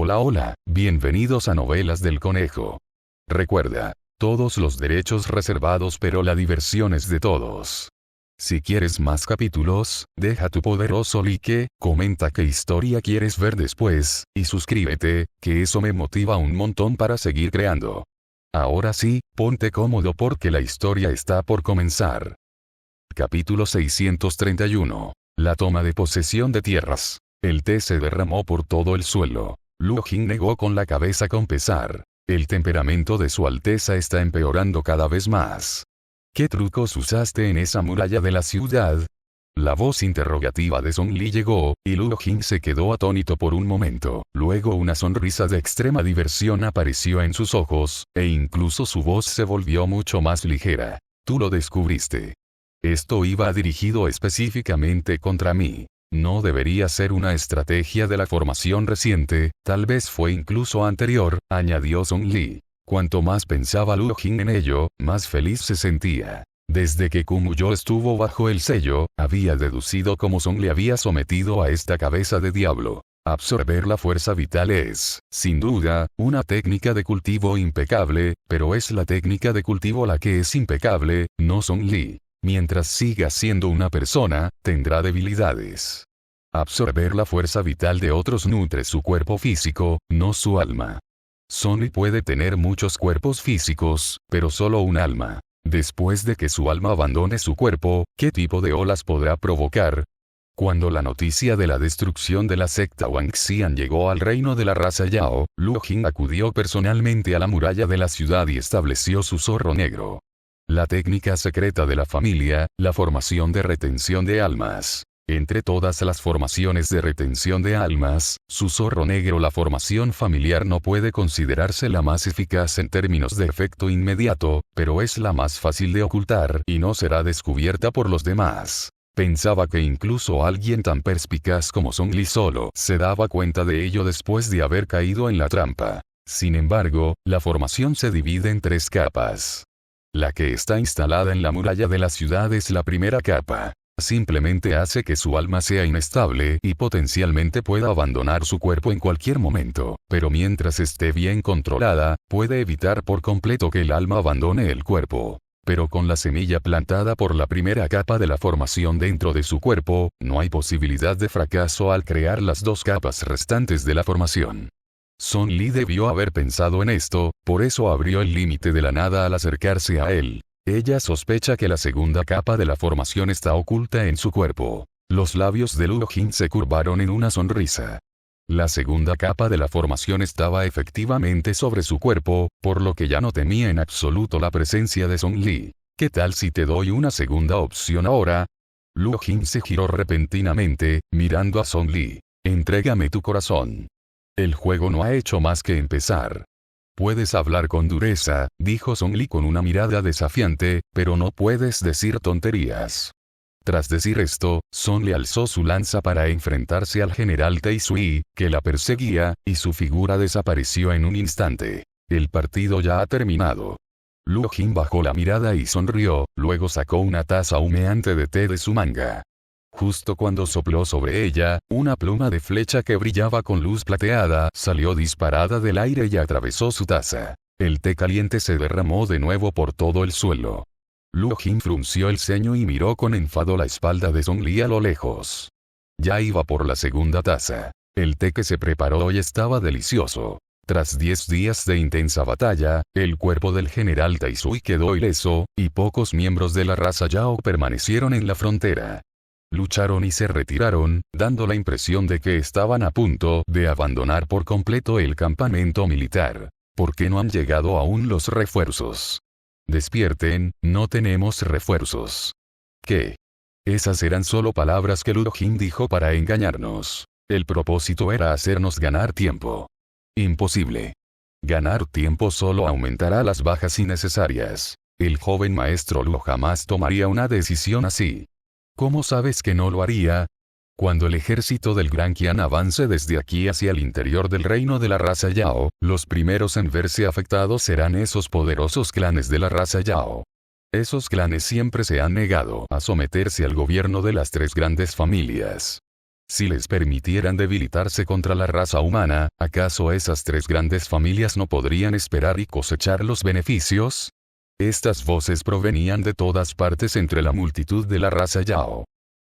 Hola hola, bienvenidos a Novelas del Conejo. Recuerda, todos los derechos reservados pero la diversión es de todos. Si quieres más capítulos, deja tu poderoso like, comenta qué historia quieres ver después, y suscríbete, que eso me motiva un montón para seguir creando. Ahora sí, ponte cómodo porque la historia está por comenzar. Capítulo 631. La toma de posesión de tierras. El té se derramó por todo el suelo. Luo Jing negó con la cabeza con pesar. El temperamento de su Alteza está empeorando cada vez más. ¿Qué trucos usaste en esa muralla de la ciudad? La voz interrogativa de Song Li llegó, y Luo Jing se quedó atónito por un momento. Luego una sonrisa de extrema diversión apareció en sus ojos, e incluso su voz se volvió mucho más ligera. Tú lo descubriste. Esto iba dirigido específicamente contra mí. No debería ser una estrategia de la formación reciente, tal vez fue incluso anterior, añadió Song Li. Cuanto más pensaba Luo Jing en ello, más feliz se sentía. Desde que Kumuyo estuvo bajo el sello, había deducido cómo Song le había sometido a esta cabeza de diablo. Absorber la fuerza vital es, sin duda, una técnica de cultivo impecable, pero es la técnica de cultivo la que es impecable, no Song Li. Mientras siga siendo una persona, tendrá debilidades. Absorber la fuerza vital de otros nutre su cuerpo físico, no su alma. Song Li puede tener muchos cuerpos físicos, pero solo un alma. Después de que su alma abandone su cuerpo, ¿qué tipo de olas podrá provocar? Cuando la noticia de la destrucción de la secta Wangxian llegó al reino de la raza Yao, Luo Jing acudió personalmente a la muralla de la ciudad y estableció su zorro negro. La técnica secreta de la familia, la formación de retención de almas. Entre todas las formaciones de retención de almas, su zorro negro, la formación familiar no puede considerarse la más eficaz en términos de efecto inmediato, pero es la más fácil de ocultar y no será descubierta por los demás. Pensaba que incluso alguien tan perspicaz como Song Li solo se daba cuenta de ello después de haber caído en la trampa. Sin embargo, la formación se divide en 3 capas. La que está instalada en la muralla de la ciudad es la primera capa. Simplemente hace que su alma sea inestable y potencialmente pueda abandonar su cuerpo en cualquier momento, pero mientras esté bien controlada, puede evitar por completo que el alma abandone el cuerpo. Pero con la semilla plantada por la primera capa de la formación dentro de su cuerpo, no hay posibilidad de fracaso al crear las 2 capas restantes de la formación. Song Li debió haber pensado en esto, por eso abrió el límite de la nada al acercarse a él. Ella sospecha que la segunda capa de la formación está oculta en su cuerpo. Los labios de Luo Jing se curvaron en una sonrisa. La segunda capa de la formación estaba efectivamente sobre su cuerpo, por lo que ya no temía en absoluto la presencia de Song Li. ¿Qué tal si te doy una segunda opción ahora? Luo Jing se giró repentinamente, mirando a Song Li. Entrégame tu corazón. El juego no ha hecho más que empezar. Puedes hablar con dureza, dijo Song Li con una mirada desafiante, pero no puedes decir tonterías. Tras decir esto, Song Li alzó su lanza para enfrentarse al general Tai Sui, que la perseguía, y su figura desapareció en un instante. El partido ya ha terminado. Luo Jing bajó la mirada y sonrió, luego sacó una taza humeante de té de su manga. Justo cuando sopló sobre ella, una pluma de flecha que brillaba con luz plateada salió disparada del aire y atravesó su taza. El té caliente se derramó de nuevo por todo el suelo. Luo Jing frunció el ceño y miró con enfado la espalda de Song Li a lo lejos. Ya iba por la segunda taza. El té que se preparó hoy estaba delicioso. Tras 10 días de intensa batalla, el cuerpo del general Tai Sui quedó ileso, y pocos miembros de la raza Yao permanecieron en la frontera. Lucharon y se retiraron, dando la impresión de que estaban a punto de abandonar por completo el campamento militar. ¿Por qué no han llegado aún los refuerzos? Despierten, no tenemos refuerzos. ¿Qué? Esas eran solo palabras que Luo Jing dijo para engañarnos. El propósito era hacernos ganar tiempo. Imposible. Ganar tiempo solo aumentará las bajas innecesarias. El joven maestro Luo jamás tomaría una decisión así. ¿Cómo sabes que no lo haría? Cuando el ejército del Gran Qian avance desde aquí hacia el interior del reino de la raza Yao, los primeros en verse afectados serán esos poderosos clanes de la raza Yao. Esos clanes siempre se han negado a someterse al gobierno de las 3 grandes familias. Si les permitieran debilitarse contra la raza humana, ¿acaso esas tres grandes familias no podrían esperar y cosechar los beneficios? Estas voces provenían de todas partes entre la multitud de la raza Yao.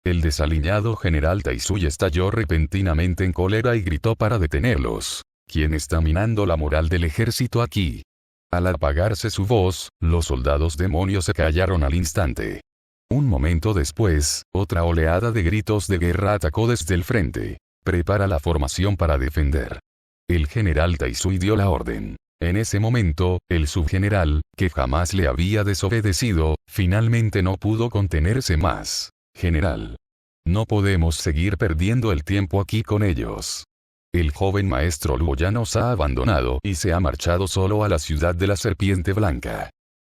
El desaliñado general Taizui estalló repentinamente en cólera y gritó para detenerlos. ¿Quién está minando la moral del ejército aquí? Al apagarse su voz, los soldados demonios se callaron al instante. Un momento después, otra oleada de gritos de guerra atacó desde el frente. Prepara la formación para defender. El general Taizui dio la orden. En ese momento, el subgeneral, que jamás le había desobedecido, finalmente no pudo contenerse más. General. No podemos seguir perdiendo el tiempo aquí con ellos. El joven maestro Luo ya nos ha abandonado y se ha marchado solo a la ciudad de la Serpiente Blanca.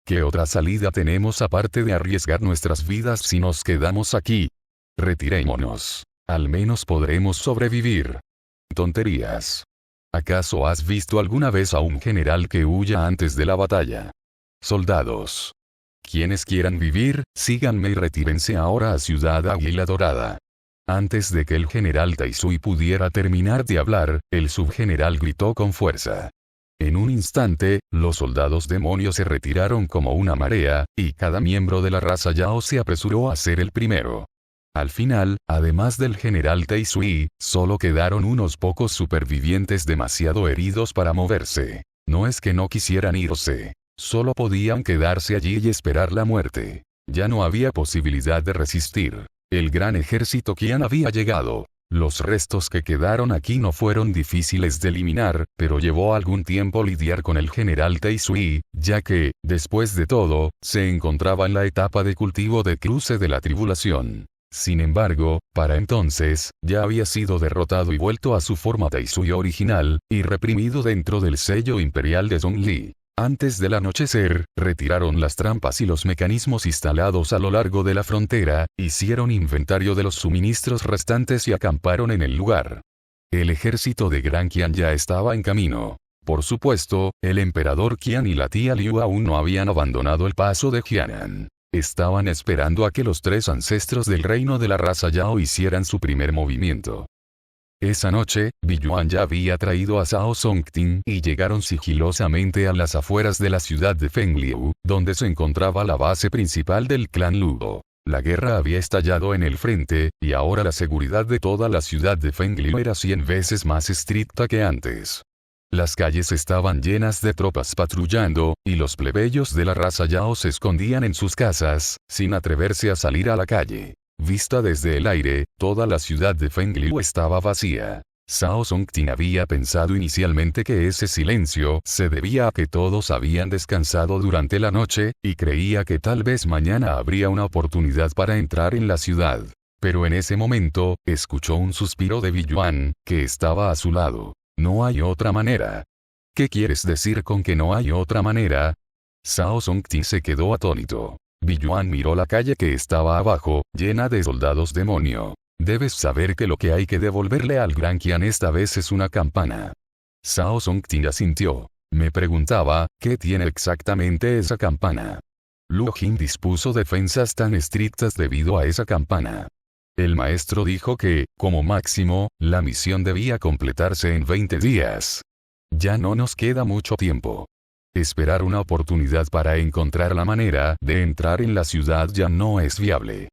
¿Qué otra salida tenemos aparte de arriesgar nuestras vidas si nos quedamos aquí? Retirémonos. Al menos podremos sobrevivir. Tonterías. ¿Acaso has visto alguna vez a un general que huya antes de la batalla? Soldados. Quienes quieran vivir, síganme y retírense ahora a Ciudad Águila Dorada. Antes de que el general Taizui pudiera terminar de hablar, el subgeneral gritó con fuerza. En un instante, los soldados demonios se retiraron como una marea, y cada miembro de la raza Yao se apresuró a ser el primero. Al final, además del general Taizui, solo quedaron unos pocos supervivientes demasiado heridos para moverse. No es que no quisieran irse. Solo podían quedarse allí y esperar la muerte. Ya no había posibilidad de resistir. El gran ejército Qian había llegado. Los restos que quedaron aquí no fueron difíciles de eliminar, pero llevó algún tiempo lidiar con el general Taizui, ya que, después de todo, se encontraba en la etapa de cultivo de cruce de la tribulación. Sin embargo, para entonces, ya había sido derrotado y vuelto a su forma Taizui original, y reprimido dentro del sello imperial de Zhongli. Antes del anochecer, retiraron las trampas y los mecanismos instalados a lo largo de la frontera, hicieron inventario de los suministros restantes y acamparon en el lugar. El ejército de Gran Qian ya estaba en camino. Por supuesto, el emperador Qian y la tía Liu aún no habían abandonado el paso de Jianan. Estaban esperando a que los tres ancestros del reino de la raza Yao hicieran su primer movimiento. Esa noche, Biyuan ya había traído a Zhao Songting y llegaron sigilosamente a las afueras de la ciudad de Fengliu, donde se encontraba la base principal del clan Luo. La guerra había estallado en el frente, y ahora la seguridad de toda la ciudad de Fengliu era 100 veces más estricta que antes. Las calles estaban llenas de tropas patrullando, y los plebeyos de la raza Yao se escondían en sus casas, sin atreverse a salir a la calle. Vista desde el aire, toda la ciudad de Fengliu estaba vacía. Zhao Songting había pensado inicialmente que ese silencio se debía a que todos habían descansado durante la noche, y creía que tal vez mañana habría una oportunidad para entrar en la ciudad. Pero en ese momento, escuchó un suspiro de Biyuan, que estaba a su lado. No hay otra manera. ¿Qué quieres decir con que no hay otra manera? Zhao Songting se quedó atónito. Biyuan miró la calle que estaba abajo, llena de soldados demonio. Debes saber que lo que hay que devolverle al Gran Qian esta vez es una campana. Zhao Songting asintió. Me preguntaba, ¿qué tiene exactamente esa campana? Luo Jin dispuso defensas tan estrictas debido a esa campana. El maestro dijo que, como máximo, la misión debía completarse en 20 días. Ya no nos queda mucho tiempo. Esperar una oportunidad para encontrar la manera de entrar en la ciudad ya no es viable.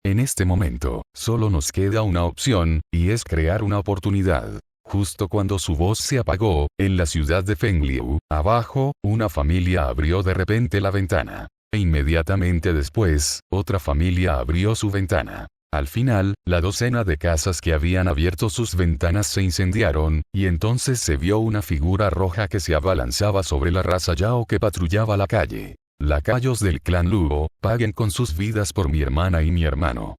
En este momento, solo nos queda una opción, y es crear una oportunidad. Justo cuando su voz se apagó, en la ciudad de Fengliu, abajo, una familia abrió de repente la ventana. E inmediatamente después, otra familia abrió su ventana. Al final, la docena de casas que habían abierto sus ventanas se incendiaron, y entonces se vio una figura roja que se abalanzaba sobre la raza Yao que patrullaba la calle. Lacayos del clan Luo, paguen con sus vidas por mi hermana y mi hermano.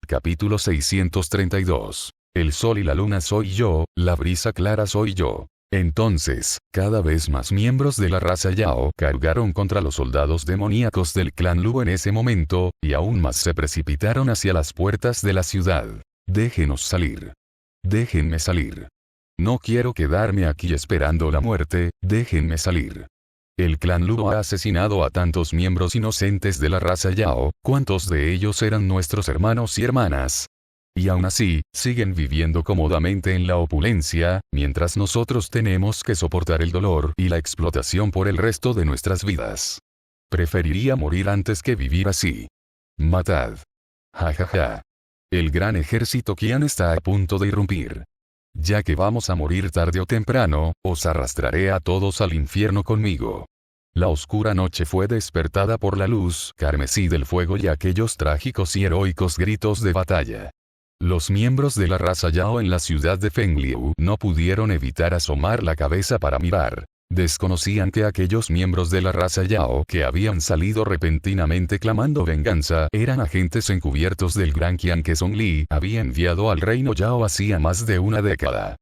Capítulo 632. El sol y la luna soy yo, la brisa clara soy yo. Entonces, cada vez más miembros de la raza Yao cargaron contra los soldados demoníacos del clan Luo en ese momento, y aún más se precipitaron hacia las puertas de la ciudad. Déjenos salir. Déjenme salir. No quiero quedarme aquí esperando la muerte, déjenme salir. El clan Luo ha asesinado a tantos miembros inocentes de la raza Yao, ¿cuántos de ellos eran nuestros hermanos y hermanas? y aún así, siguen viviendo cómodamente en la opulencia, mientras nosotros tenemos que soportar el dolor y la explotación por el resto de nuestras vidas. Preferiría morir antes que vivir así. Matad. Ja ja ja. El gran ejército Qian está a punto de irrumpir. Ya que vamos a morir tarde o temprano, os arrastraré a todos al infierno conmigo. La oscura noche fue despertada por la luz carmesí del fuego y aquellos trágicos y heroicos gritos de batalla. Los miembros de la raza Yao en la ciudad de Fengliu no pudieron evitar asomar la cabeza para mirar. Desconocían que aquellos miembros de la raza Yao que habían salido repentinamente clamando venganza eran agentes encubiertos del gran Qian que Song Li había enviado al reino Yao hacía más de una década.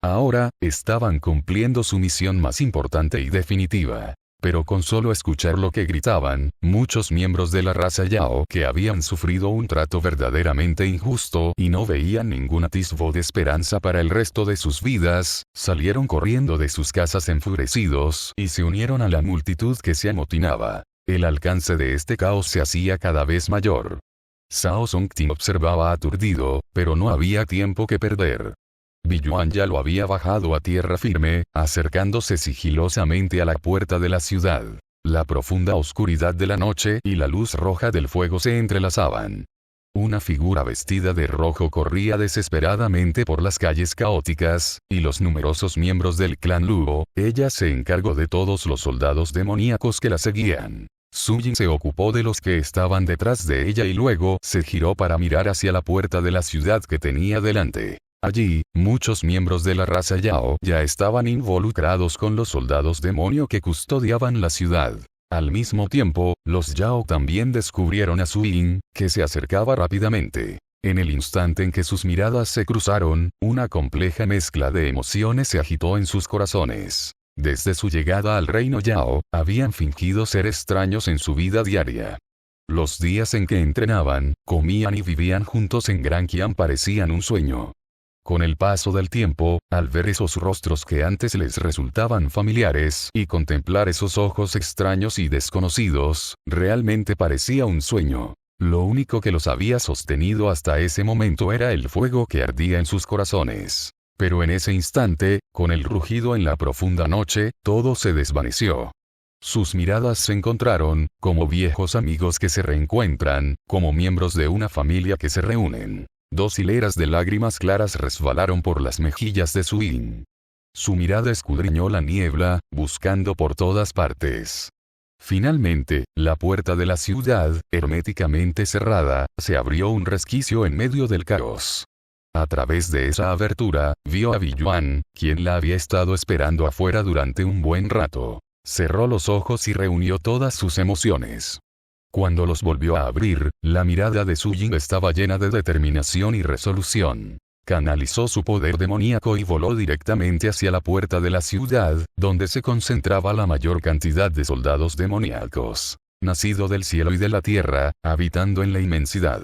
Ahora, estaban cumpliendo su misión más importante y definitiva. Pero con solo escuchar lo que gritaban, muchos miembros de la raza Yao que habían sufrido un trato verdaderamente injusto y no veían ningún atisbo de esperanza para el resto de sus vidas, salieron corriendo de sus casas enfurecidos y se unieron a la multitud que se amotinaba. El alcance de este caos se hacía cada vez mayor. Zhao Songting observaba aturdido, pero no había tiempo que perder. Billuan ya lo había bajado a tierra firme, acercándose sigilosamente a la puerta de la ciudad. La profunda oscuridad de la noche y la luz roja del fuego se entrelazaban. Una figura vestida de rojo corría desesperadamente por las calles caóticas, y los numerosos miembros del clan Luo, ella se encargó de todos los soldados demoníacos que la seguían. Su Jin se ocupó de los que estaban detrás de ella y luego se giró para mirar hacia la puerta de la ciudad que tenía delante. Allí, muchos miembros de la raza Yao ya estaban involucrados con los soldados demonio que custodiaban la ciudad. Al mismo tiempo, los Yao también descubrieron a Su Yin, que se acercaba rápidamente. En el instante en que sus miradas se cruzaron, una compleja mezcla de emociones se agitó en sus corazones. Desde su llegada al reino Yao, habían fingido ser extraños en su vida diaria. Los días en que entrenaban, comían y vivían juntos en Gran Qian parecían un sueño. Con el paso del tiempo, al ver esos rostros que antes les resultaban familiares y contemplar esos ojos extraños y desconocidos, realmente parecía un sueño. Lo único que los había sostenido hasta ese momento era el fuego que ardía en sus corazones. Pero en ese instante, con el rugido en la profunda noche, todo se desvaneció. Sus miradas se encontraron, como viejos amigos que se reencuentran, como miembros de una familia que se reúnen. 2 hileras de lágrimas claras resbalaron por las mejillas de Su Yin. Su mirada escudriñó la niebla, buscando por todas partes. Finalmente, la puerta de la ciudad, herméticamente cerrada, se abrió un resquicio en medio del caos. A través de esa abertura, vio a Billuan, quien la había estado esperando afuera durante un buen rato. Cerró los ojos y reunió todas sus emociones. Cuando los volvió a abrir, la mirada de Su Yin estaba llena de determinación y resolución. Canalizó su poder demoníaco y voló directamente hacia la puerta de la ciudad, donde se concentraba la mayor cantidad de soldados demoníacos. Nacido del cielo y de la tierra, habitando en la inmensidad.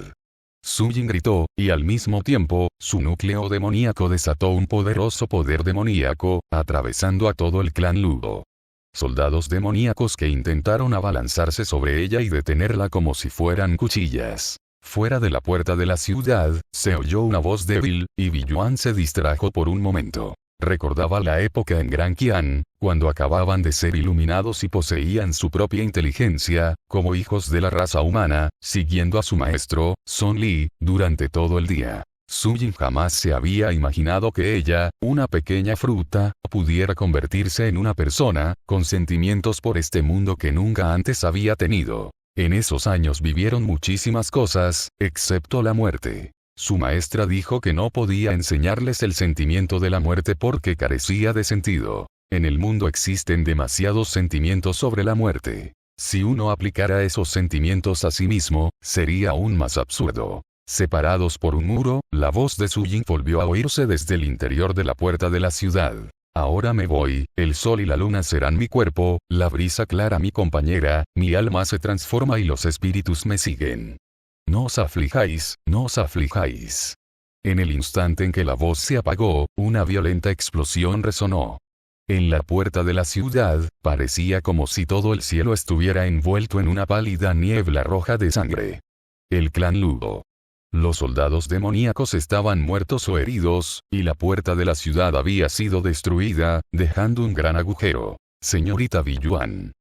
Su Yin gritó, y al mismo tiempo, su núcleo demoníaco desató un poderoso poder demoníaco, atravesando a todo el clan Luo. Soldados demoníacos que intentaron abalanzarse sobre ella y detenerla como si fueran cuchillas. Fuera de la puerta de la ciudad, se oyó una voz débil, y Billuan se distrajo por un momento. Recordaba la época en Gran Qian, cuando acababan de ser iluminados y poseían su propia inteligencia, como hijos de la raza humana, siguiendo a su maestro, Song Li, durante todo el día. Su Yin jamás se había imaginado que ella, una pequeña fruta, pudiera convertirse en una persona, con sentimientos por este mundo que nunca antes había tenido. En esos años vivieron muchísimas cosas, excepto la muerte. Su maestra dijo que no podía enseñarles el sentimiento de la muerte porque carecía de sentido. En el mundo existen demasiados sentimientos sobre la muerte. Si uno aplicara esos sentimientos a sí mismo, sería aún más absurdo. Separados por un muro, la voz de Su Yin volvió a oírse desde el interior de la puerta de la ciudad. Ahora me voy, el sol y la luna serán mi cuerpo, la brisa clara mi compañera, mi alma se transforma y los espíritus me siguen. No os aflijáis, no os aflijáis. En el instante en que la voz se apagó, una violenta explosión resonó. En la puerta de la ciudad, parecía como si todo el cielo estuviera envuelto en una pálida niebla roja de sangre. El clan Luo. Los soldados demoníacos estaban muertos o heridos, y la puerta de la ciudad había sido destruida, dejando un gran agujero. Señorita Biyuan.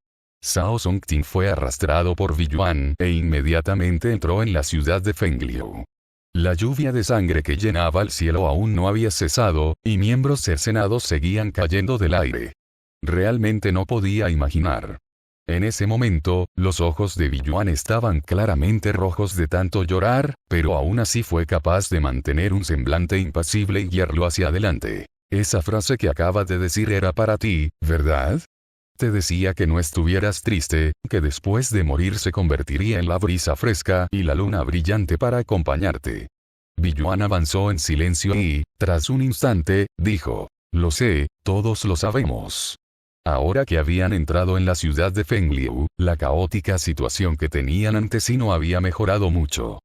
Shao Songting fue arrastrado por Biyuan e inmediatamente entró en la ciudad de Fengliu. La lluvia de sangre que llenaba el cielo aún no había cesado, y miembros cercenados seguían cayendo del aire. Realmente no podía imaginar. En ese momento, los ojos de Biyuan estaban claramente rojos de tanto llorar, pero aún así fue capaz de mantener un semblante impasible y guiarlo hacia adelante. Esa frase que acaba de decir era para ti, ¿verdad? Te decía que no estuvieras triste, que después de morir se convertiría en la brisa fresca y la luna brillante para acompañarte. Biyuan avanzó en silencio y, tras un instante, dijo, lo sé, todos lo sabemos. Ahora que habían entrado en la ciudad de Fengliu, la caótica situación que tenían ante sí no había mejorado mucho.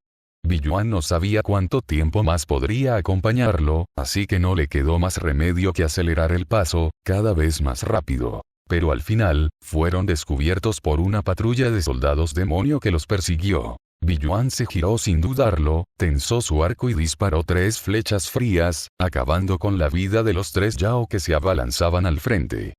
Biyuan no sabía cuánto tiempo más podría acompañarlo, así que no le quedó más remedio que acelerar el paso, cada vez más rápido. Pero al final, fueron descubiertos por una patrulla de soldados demonio que los persiguió. Biyuan se giró sin dudarlo, tensó su arco y disparó 3 flechas frías, acabando con la vida de los 3 Yao que se abalanzaban al frente.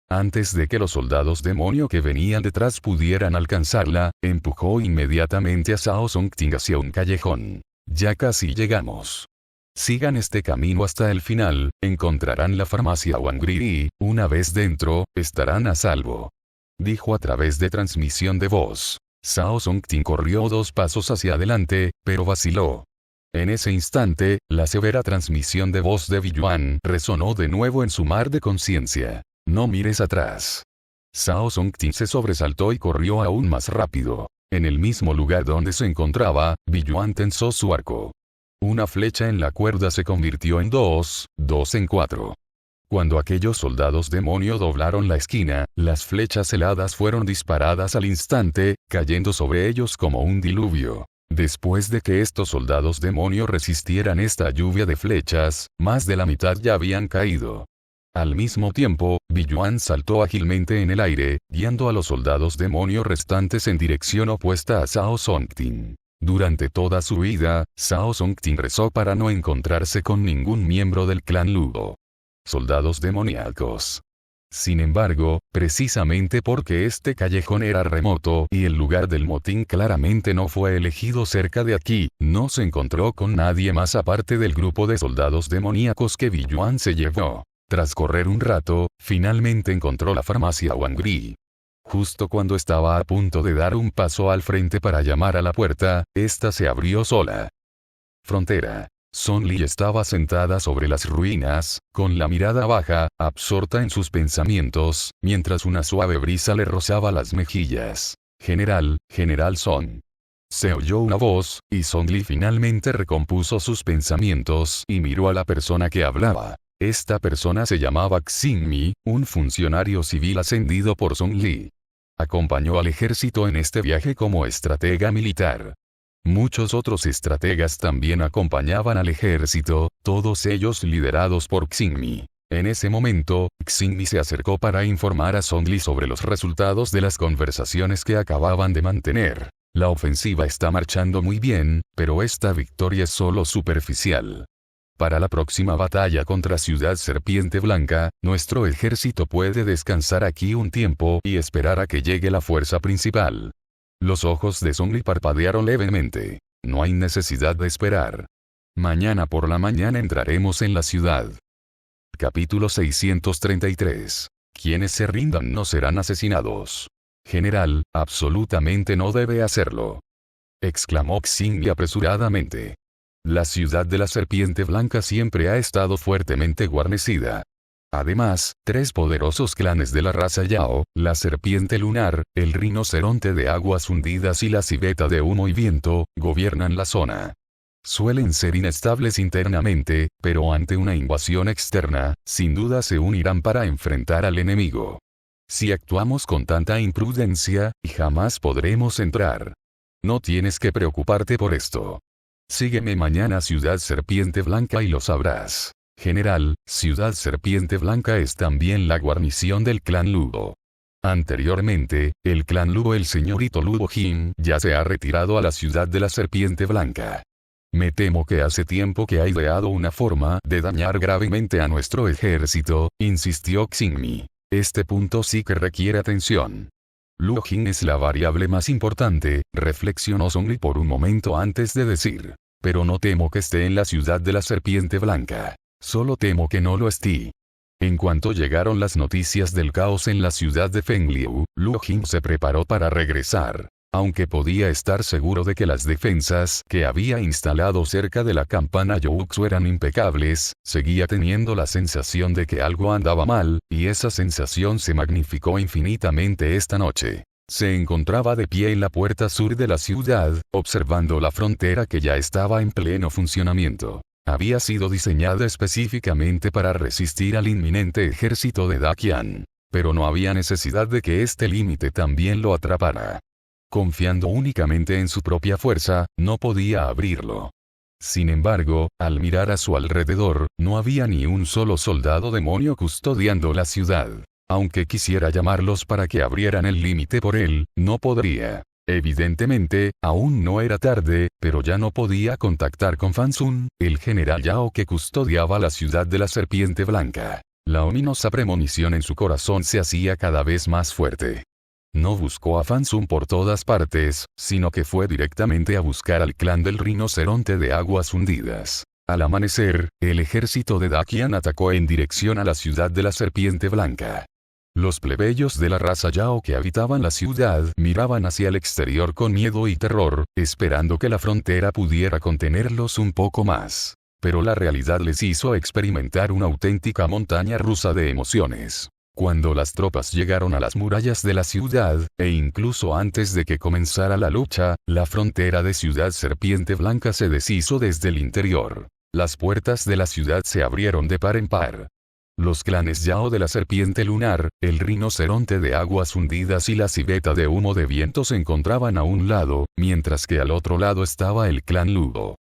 Antes de que los soldados demonio que venían detrás pudieran alcanzarla, empujó inmediatamente a Shao Songting hacia un callejón. Ya casi llegamos. Sigan este camino hasta el final, encontrarán la farmacia Wangri y, una vez dentro, estarán a salvo. Dijo a través de transmisión de voz. Shao Songting corrió 2 pasos hacia adelante, pero vaciló. En ese instante, la severa transmisión de voz de Biyuan resonó de nuevo en su mar de conciencia. No mires atrás. Shao Songting se sobresaltó y corrió aún más rápido. En el mismo lugar donde se encontraba, Biyuan tensó su arco. Una flecha en la cuerda se convirtió en 2 en 4. Cuando aquellos soldados demonio doblaron la esquina, las flechas heladas fueron disparadas al instante, cayendo sobre ellos como un diluvio. Después de que estos soldados demonio resistieran esta lluvia de flechas, más de la mitad ya habían caído. Al mismo tiempo, Biyuan saltó ágilmente en el aire, guiando a los soldados demonio restantes en dirección opuesta a Shao Songting. Durante toda su vida, Shao Songting rezó para no encontrarse con ningún miembro del clan Luo. Soldados demoníacos. Sin embargo, precisamente porque este callejón era remoto y el lugar del motín claramente no fue elegido cerca de aquí, no se encontró con nadie más aparte del grupo de soldados demoníacos que Biyuan se llevó. Tras correr un rato, finalmente encontró la farmacia Wangri. Justo cuando estaba a punto de dar un paso al frente para llamar a la puerta, esta se abrió sola. Frontera. Song Li estaba sentada sobre las ruinas, con la mirada baja, absorta en sus pensamientos, mientras una suave brisa le rozaba las mejillas. General Song. Se oyó una voz, y Song Li finalmente recompuso sus pensamientos y miró a la persona que hablaba. Esta persona se llamaba Xingmi, un funcionario civil ascendido por Song Li. Acompañó al ejército en este viaje como estratega militar. Muchos otros estrategas también acompañaban al ejército, todos ellos liderados por Xingmi. En ese momento, Xingmi se acercó para informar a Song Li sobre los resultados de las conversaciones que acababan de mantener. La ofensiva está marchando muy bien, pero esta victoria es solo superficial. Para la próxima batalla contra Ciudad Serpiente Blanca, nuestro ejército puede descansar aquí un tiempo y esperar a que llegue la fuerza principal. Los ojos de Song Li parpadearon levemente. No hay necesidad de esperar. Mañana por la mañana entraremos en la ciudad. Capítulo 633. Quienes se rindan no serán asesinados. General, absolutamente no debe hacerlo. Exclamó Xingli apresuradamente. La ciudad de la Serpiente Blanca siempre ha estado fuertemente guarnecida. Además, 3 poderosos clanes de la raza Yao, la Serpiente Lunar, el Rinoceronte de Aguas Hundidas y la Civeta de Humo y Viento, gobiernan la zona. Suelen ser inestables internamente, pero ante una invasión externa, sin duda se unirán para enfrentar al enemigo. Si actuamos con tanta imprudencia, jamás podremos entrar. No tienes que preocuparte por esto. Sígueme mañana a Ciudad Serpiente Blanca y lo sabrás. General, Ciudad Serpiente Blanca es también la guarnición del clan Luo. Anteriormente, el clan Luo el señorito Luo Jin ya se ha retirado a la Ciudad de la Serpiente Blanca. Me temo que hace tiempo que ha ideado una forma de dañar gravemente a nuestro ejército, insistió Xingmi. Este punto sí que requiere atención. Lu Jin es la variable más importante, reflexionó Song Li por un momento antes de decir. Pero no temo que esté en la ciudad de la serpiente blanca. Solo temo que no lo esté. En cuanto llegaron las noticias del caos en la ciudad de Fengliu, Lu Jin se preparó para regresar. Aunque podía estar seguro de que las defensas que había instalado cerca de la campana Youxu eran impecables, seguía teniendo la sensación de que algo andaba mal, y esa sensación se magnificó infinitamente esta noche. Se encontraba de pie en la puerta sur de la ciudad, observando la frontera que ya estaba en pleno funcionamiento. Había sido diseñada específicamente para resistir al inminente ejército de Daqian. Pero no había necesidad de que este límite también lo atrapara. Confiando únicamente en su propia fuerza, no podía abrirlo. Sin embargo, al mirar a su alrededor, no había ni un solo soldado demonio custodiando la ciudad. Aunque quisiera llamarlos para que abrieran el límite por él, no podría. Evidentemente, aún no era tarde, pero ya no podía contactar con Fan Sun, el general Yao que custodiaba la ciudad de la serpiente blanca. La ominosa premonición en su corazón se hacía cada vez más fuerte. No buscó a Fan Sun por todas partes, sino que fue directamente a buscar al clan del rinoceronte de aguas hundidas. Al amanecer, el ejército de Daqian atacó en dirección a la ciudad de la serpiente blanca. Los plebeyos de la raza Yao que habitaban la ciudad miraban hacia el exterior con miedo y terror, esperando que la frontera pudiera contenerlos un poco más. Pero la realidad les hizo experimentar una auténtica montaña rusa de emociones. Cuando las tropas llegaron a las murallas de la ciudad, e incluso antes de que comenzara la lucha, la frontera de Ciudad Serpiente Blanca se deshizo desde el interior. Las puertas de la ciudad se abrieron de par en par. Los clanes Yao de la Serpiente Lunar, el Rinoceronte de Aguas Hundidas y la Civeta de Humo de Viento se encontraban a un lado, mientras que al otro lado estaba el clan Ludo.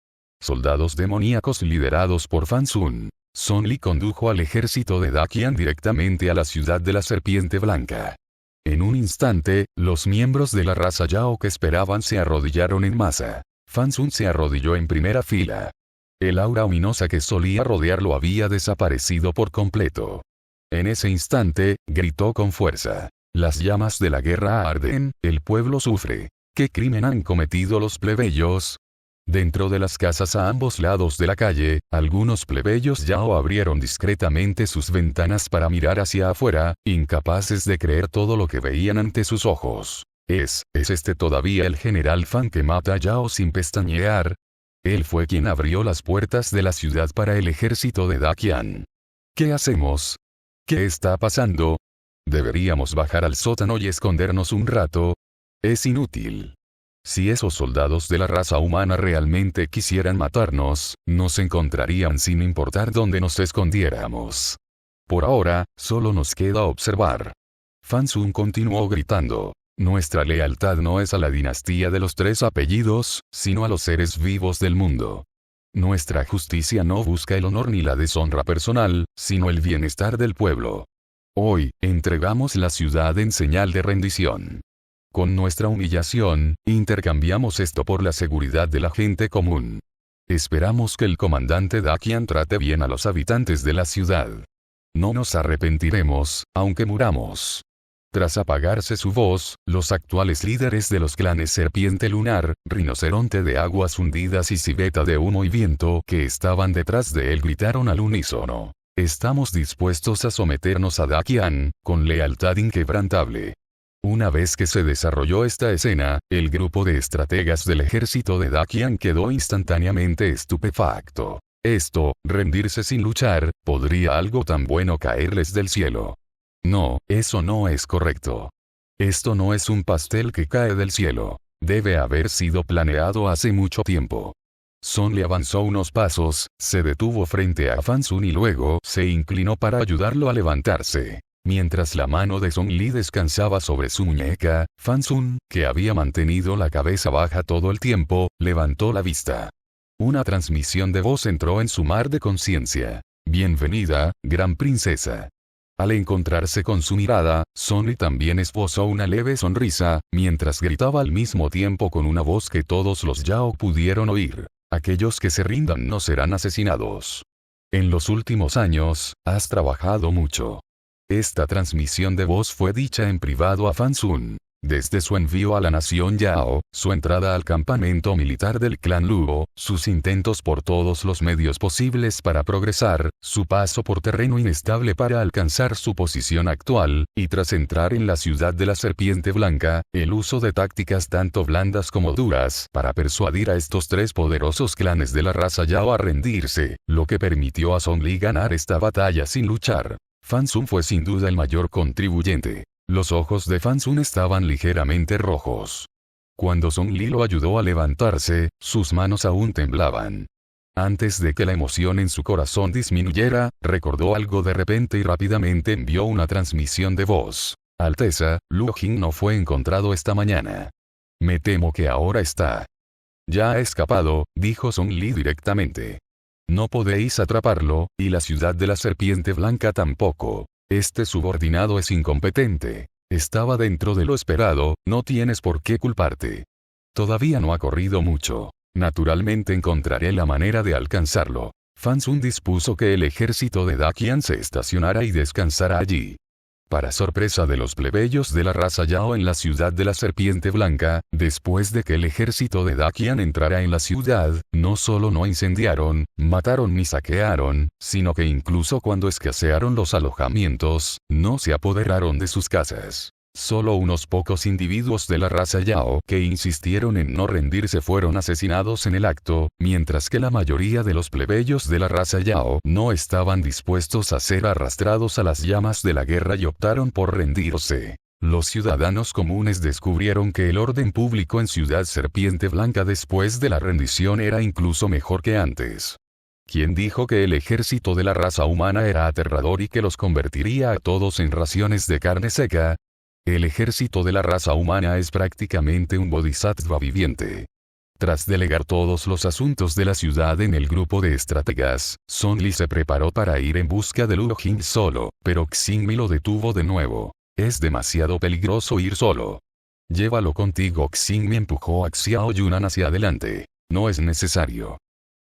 Soldados demoníacos liderados por Fan Sun. Song Li condujo al ejército de Daqian directamente a la ciudad de la Serpiente Blanca. En un instante, los miembros de la raza Yao que esperaban se arrodillaron en masa. Fan Sun se arrodilló en primera fila. El aura ominosa que solía rodearlo había desaparecido por completo. En ese instante, gritó con fuerza. Las llamas de la guerra arden, el pueblo sufre. ¿Qué crimen han cometido los plebeyos? Dentro de las casas a ambos lados de la calle, algunos plebeyos Yao abrieron discretamente sus ventanas para mirar hacia afuera, incapaces de creer todo lo que veían ante sus ojos. ¿Es este todavía el general Fan que mata a Yao sin pestañear? Él fue quien abrió las puertas de la ciudad para el ejército de Daqian. ¿Qué hacemos? ¿Qué está pasando? ¿Deberíamos bajar al sótano y escondernos un rato? Es inútil. Si esos soldados de la raza humana realmente quisieran matarnos, nos encontrarían sin importar dónde nos escondiéramos. Por ahora, solo nos queda observar. Fan Sun continuó gritando. Nuestra lealtad no es a la dinastía de los 3 apellidos, sino a los seres vivos del mundo. Nuestra justicia no busca el honor ni la deshonra personal, sino el bienestar del pueblo. Hoy, entregamos la ciudad en señal de rendición. Con nuestra humillación, intercambiamos esto por la seguridad de la gente común. Esperamos que el comandante Daqian trate bien a los habitantes de la ciudad. No nos arrepentiremos, aunque muramos. Tras apagarse su voz, los actuales líderes de los clanes Serpiente Lunar, Rinoceronte de Aguas Hundidas y Civeta de Humo y Viento que estaban detrás de él gritaron al unísono. Estamos dispuestos a someternos a Daqian, con lealtad inquebrantable. Una vez que se desarrolló esta escena, el grupo de estrategas del ejército de Daqian quedó instantáneamente estupefacto. Rendirse sin luchar, ¿podría algo tan bueno caerles del cielo? No, eso no es correcto. Esto no es un pastel que cae del cielo. Debe haber sido planeado hace mucho tiempo. Song Li avanzó unos pasos, se detuvo frente a Fan Sun y luego se inclinó para ayudarlo a levantarse. Mientras la mano de Song Li descansaba sobre su muñeca, Fan Sun, que había mantenido la cabeza baja todo el tiempo, levantó la vista. Una transmisión de voz entró en su mar de conciencia. Bienvenida, gran princesa. Al encontrarse con su mirada, Song Li también esbozó una leve sonrisa, mientras gritaba al mismo tiempo con una voz que todos los Yao pudieron oír. Aquellos que se rindan no serán asesinados. En los últimos años, has trabajado mucho. Esta transmisión de voz fue dicha en privado a Fan Sun. Desde su envío a la nación Yao, su entrada al campamento militar del clan Luo, sus intentos por todos los medios posibles para progresar, su paso por terreno inestable para alcanzar su posición actual, y tras entrar en la ciudad de la Serpiente Blanca, el uso de tácticas tanto blandas como duras para persuadir a estos tres poderosos clanes de la raza Yao a rendirse, lo que permitió a Song Li ganar esta batalla sin luchar. Fan Sun fue sin duda el mayor contribuyente. Los ojos de Fan Sun estaban ligeramente rojos. Cuando Song Li lo ayudó a levantarse, sus manos aún temblaban. Antes de que la emoción en su corazón disminuyera, recordó algo de repente y rápidamente envió una transmisión de voz. Alteza, Luo Jing no fue encontrado esta mañana. Me temo que ahora está. Ya ha escapado, dijo Song Li directamente. No podéis atraparlo, y la ciudad de la Serpiente Blanca tampoco. Este subordinado es incompetente. Estaba dentro de lo esperado, no tienes por qué culparte. Todavía no ha corrido mucho. Naturalmente encontraré la manera de alcanzarlo. Fan Sun dispuso que el ejército de Daqian se estacionara y descansara allí. Para sorpresa de los plebeyos de la raza Yao en la ciudad de la Serpiente Blanca, después de que el ejército de Daqian entrara en la ciudad, no solo no incendiaron, mataron ni saquearon, sino que incluso cuando escasearon los alojamientos, no se apoderaron de sus casas. Solo unos pocos individuos de la raza Yao que insistieron en no rendirse fueron asesinados en el acto, mientras que la mayoría de los plebeyos de la raza Yao no estaban dispuestos a ser arrastrados a las llamas de la guerra y optaron por rendirse. Los ciudadanos comunes descubrieron que el orden público en Ciudad Serpiente Blanca después de la rendición era incluso mejor que antes. ¿Quién dijo que el ejército de la raza humana era aterrador y que los convertiría a todos en raciones de carne seca? El ejército de la raza humana es prácticamente un bodhisattva viviente. Tras delegar todos los asuntos de la ciudad en el grupo de estrategas, Song Li se preparó para ir en busca de Luo Jing solo, pero Xingmi lo detuvo de nuevo. Es demasiado peligroso ir solo. Llévalo contigo. Xingmi empujó a Xiao Yunan hacia adelante. No es necesario.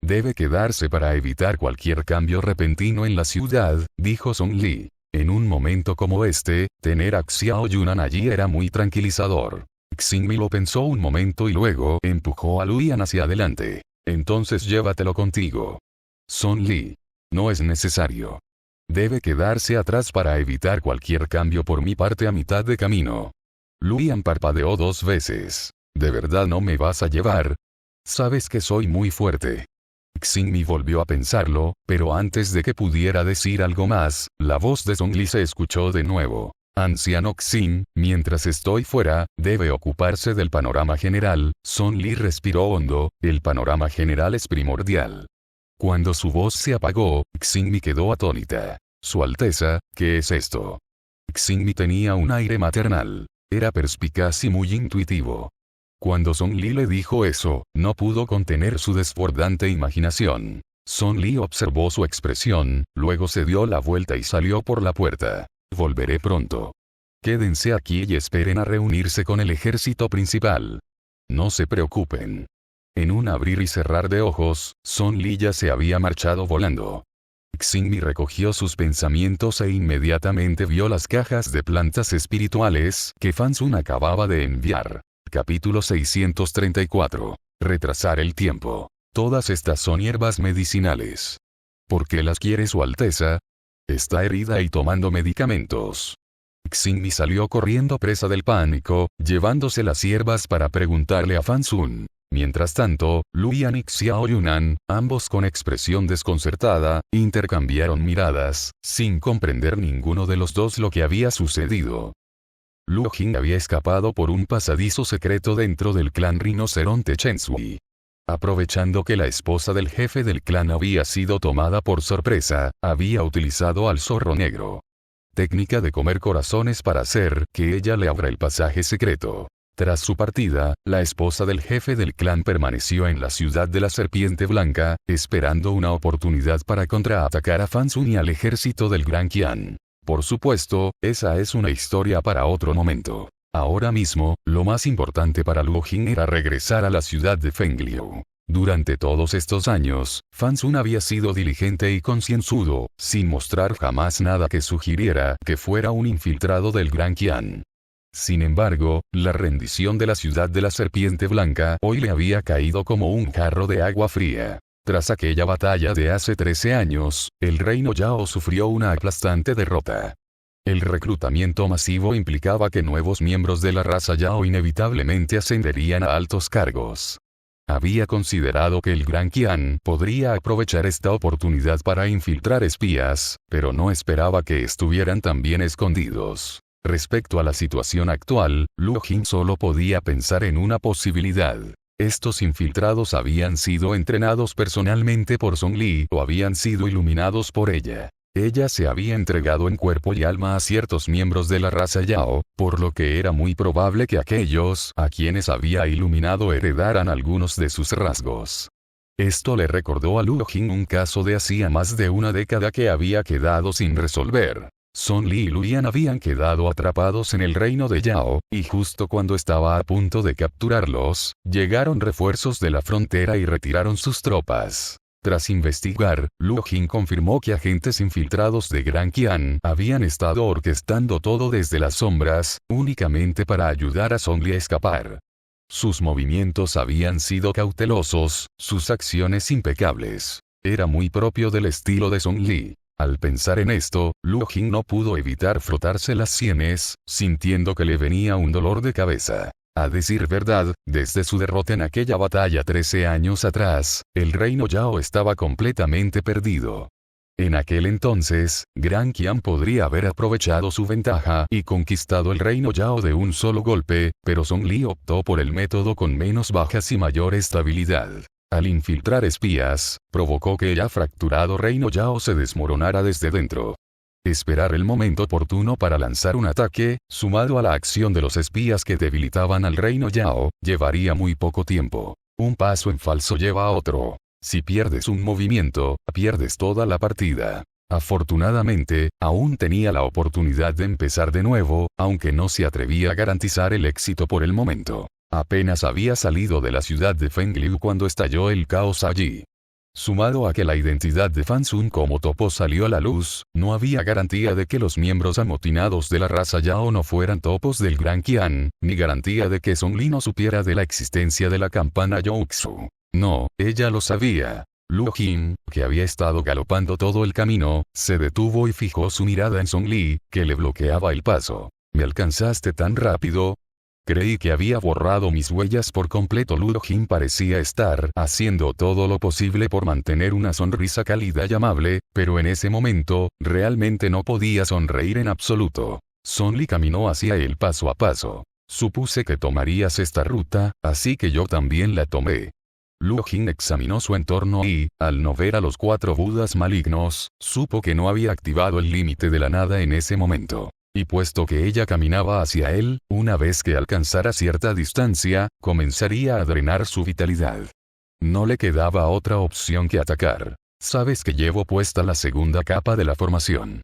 Debe quedarse para evitar cualquier cambio repentino en la ciudad, dijo Song Li. En un momento como este, tener a Xiao Yunan allí era muy tranquilizador. Xingmi lo pensó un momento y luego empujó a Luian hacia adelante. Entonces llévatelo contigo. Song Li. No es necesario. Debe quedarse atrás para evitar cualquier cambio por mi parte a mitad de camino. Luian parpadeó 2 veces. ¿De verdad no me vas a llevar? Sabes que soy muy fuerte. Xingmi volvió a pensarlo, pero antes de que pudiera decir algo más, la voz de Song Li se escuchó de nuevo. Anciano Xin, mientras estoy fuera, debe ocuparse del panorama general. Song Li respiró hondo, el panorama general es primordial. Cuando su voz se apagó, Xingmi quedó atónita. Su Alteza, ¿qué es esto? Xingmi tenía un aire maternal. Era perspicaz y muy intuitivo. Cuando Song Li le dijo eso, no pudo contener su desbordante imaginación. Song Li observó su expresión, luego se dio la vuelta y salió por la puerta. Volveré pronto. Quédense aquí y esperen a reunirse con el ejército principal. No se preocupen. En un abrir y cerrar de ojos, Song Li ya se había marchado volando. Xingmi recogió sus pensamientos e inmediatamente vio las cajas de plantas espirituales que Fan Sun acababa de enviar. Capítulo 634. Retrasar el tiempo. Todas estas son hierbas medicinales. ¿Por qué las quiere Su Alteza? Está herida y tomando medicamentos. Xingmi salió corriendo presa del pánico, llevándose las hierbas para preguntarle a Fan Sun. Mientras tanto, Luian y Xiao Yunan, ambos con expresión desconcertada, intercambiaron miradas, sin comprender ninguno de los dos lo que había sucedido. Luo Jing había escapado por un pasadizo secreto dentro del clan rinoceronte Chensui. Aprovechando que la esposa del jefe del clan había sido tomada por sorpresa, había utilizado al zorro negro. Técnica de comer corazones para hacer que ella le abra el pasaje secreto. Tras su partida, la esposa del jefe del clan permaneció en la ciudad de la Serpiente Blanca, esperando una oportunidad para contraatacar a Fan Sun y al ejército del Gran Qian. Por supuesto, esa es una historia para otro momento. Ahora mismo, lo más importante para Luo Jing era regresar a la ciudad de Fengliu. Durante todos estos años, Fan Sun había sido diligente y concienzudo, sin mostrar jamás nada que sugiriera que fuera un infiltrado del Gran Qian. Sin embargo, la rendición de la ciudad de la Serpiente Blanca hoy le había caído como un jarro de agua fría. Tras aquella batalla de hace 13 años, el reino Yao sufrió una aplastante derrota. El reclutamiento masivo implicaba que nuevos miembros de la raza Yao inevitablemente ascenderían a altos cargos. Había considerado que el Gran Qian podría aprovechar esta oportunidad para infiltrar espías, pero no esperaba que estuvieran tan bien escondidos. Respecto a la situación actual, Luo Jin solo podía pensar en una posibilidad. Estos infiltrados habían sido entrenados personalmente por Song Li o habían sido iluminados por ella. Ella se había entregado en cuerpo y alma a ciertos miembros de la raza Yao, por lo que era muy probable que aquellos a quienes había iluminado heredaran algunos de sus rasgos. Esto le recordó a Luo Jin un caso de hacía más de una década que había quedado sin resolver. Song Li y Luyan habían quedado atrapados en el reino de Yao, y justo cuando estaba a punto de capturarlos, llegaron refuerzos de la frontera y retiraron sus tropas. Tras investigar, Luo Jin confirmó que agentes infiltrados de Gran Qian habían estado orquestando todo desde las sombras, únicamente para ayudar a Song Li a escapar. Sus movimientos habían sido cautelosos, sus acciones impecables. Era muy propio del estilo de Song Li. Al pensar en esto, Luo Jin no pudo evitar frotarse las sienes, sintiendo que le venía un dolor de cabeza. A decir verdad, desde su derrota en aquella batalla 13 años atrás, el reino Yao estaba completamente perdido. En aquel entonces, Gran Qian podría haber aprovechado su ventaja y conquistado el reino Yao de un solo golpe, pero Song Li optó por el método con menos bajas y mayor estabilidad. Al infiltrar espías, provocó que el ya fracturado reino Yao se desmoronara desde dentro. Esperar el momento oportuno para lanzar un ataque, sumado a la acción de los espías que debilitaban al reino Yao, llevaría muy poco tiempo. Un paso en falso lleva a otro. Si pierdes un movimiento, pierdes toda la partida. Afortunadamente, aún tenía la oportunidad de empezar de nuevo, aunque no se atrevía a garantizar el éxito por el momento. Apenas había salido de la ciudad de Fengliu cuando estalló el caos allí. Sumado a que la identidad de Fan Sun como topo salió a la luz, no había garantía de que los miembros amotinados de la raza Yao no fueran topos del Gran Qian, ni garantía de que Song Li no supiera de la existencia de la campana Youxu. No, ella lo sabía. Luo Jin, que había estado galopando todo el camino, se detuvo y fijó su mirada en Song Li, que le bloqueaba el paso. ¿Me alcanzaste tan rápido? Creí que había borrado mis huellas por completo. Luo Jin parecía estar haciendo todo lo posible por mantener una sonrisa cálida y amable, pero en ese momento, realmente no podía sonreír en absoluto. Song Li caminó hacia él paso a paso. Supuse que tomarías esta ruta, así que yo también la tomé. Luo Jin examinó su entorno y, al no ver a los 4 budas malignos, supo que no había activado el límite de la nada en ese momento. Y puesto que ella caminaba hacia él, una vez que alcanzara cierta distancia, comenzaría a drenar su vitalidad. No le quedaba otra opción que atacar. Sabes que llevo puesta la segunda capa de la formación.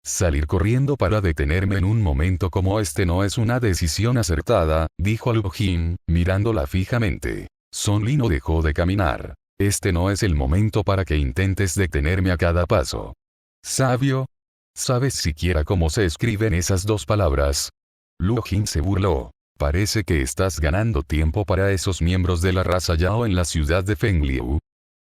Salir corriendo para detenerme en un momento como este no es una decisión acertada, dijo Luo Jin, mirándola fijamente. Song Li no dejó de caminar. Este no es el momento para que intentes detenerme a cada paso. ¿Sabio? ¿Sabes siquiera cómo se escriben esas 2 palabras? Luo Jin se burló. Parece que estás ganando tiempo para esos miembros de la raza Yao en la ciudad de Fengliu.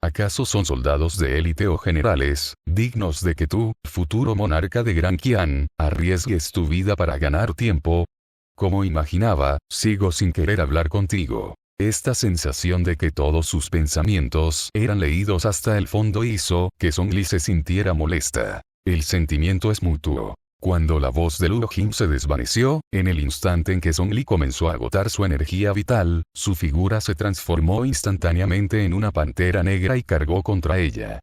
¿Acaso son soldados de élite o generales, dignos de que tú, futuro monarca de Gran Qian, arriesgues tu vida para ganar tiempo? Como imaginaba, sigo sin querer hablar contigo. Esta sensación de que todos sus pensamientos eran leídos hasta el fondo hizo que Song Li se sintiera molesta. El sentimiento es mutuo. Cuando la voz de Luo Jin se desvaneció, en el instante en que Song Li comenzó a agotar su energía vital, su figura se transformó instantáneamente en una pantera negra y cargó contra ella.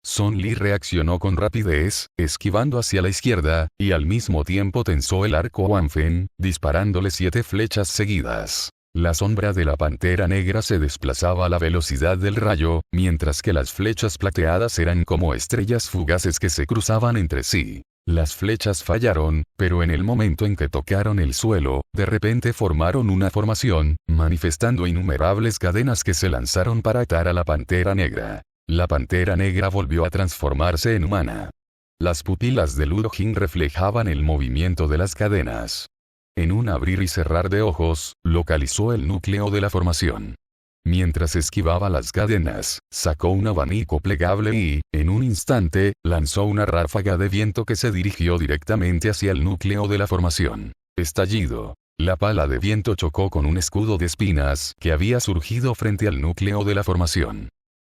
Song Li reaccionó con rapidez, esquivando hacia la izquierda, y al mismo tiempo tensó el arco Wanfen, disparándole 7 flechas seguidas. La sombra de la pantera negra se desplazaba a la velocidad del rayo, mientras que las flechas plateadas eran como estrellas fugaces que se cruzaban entre sí. Las flechas fallaron, pero en el momento en que tocaron el suelo, de repente formaron una formación, manifestando innumerables cadenas que se lanzaron para atar a la Pantera Negra. La Pantera Negra volvió a transformarse en humana. Las pupilas de Ludo Jin reflejaban el movimiento de las cadenas. En un abrir y cerrar de ojos, localizó el núcleo de la formación. Mientras esquivaba las cadenas, sacó un abanico plegable y, en un instante, lanzó una ráfaga de viento que se dirigió directamente hacia el núcleo de la formación. Estallido. La pala de viento chocó con un escudo de espinas que había surgido frente al núcleo de la formación.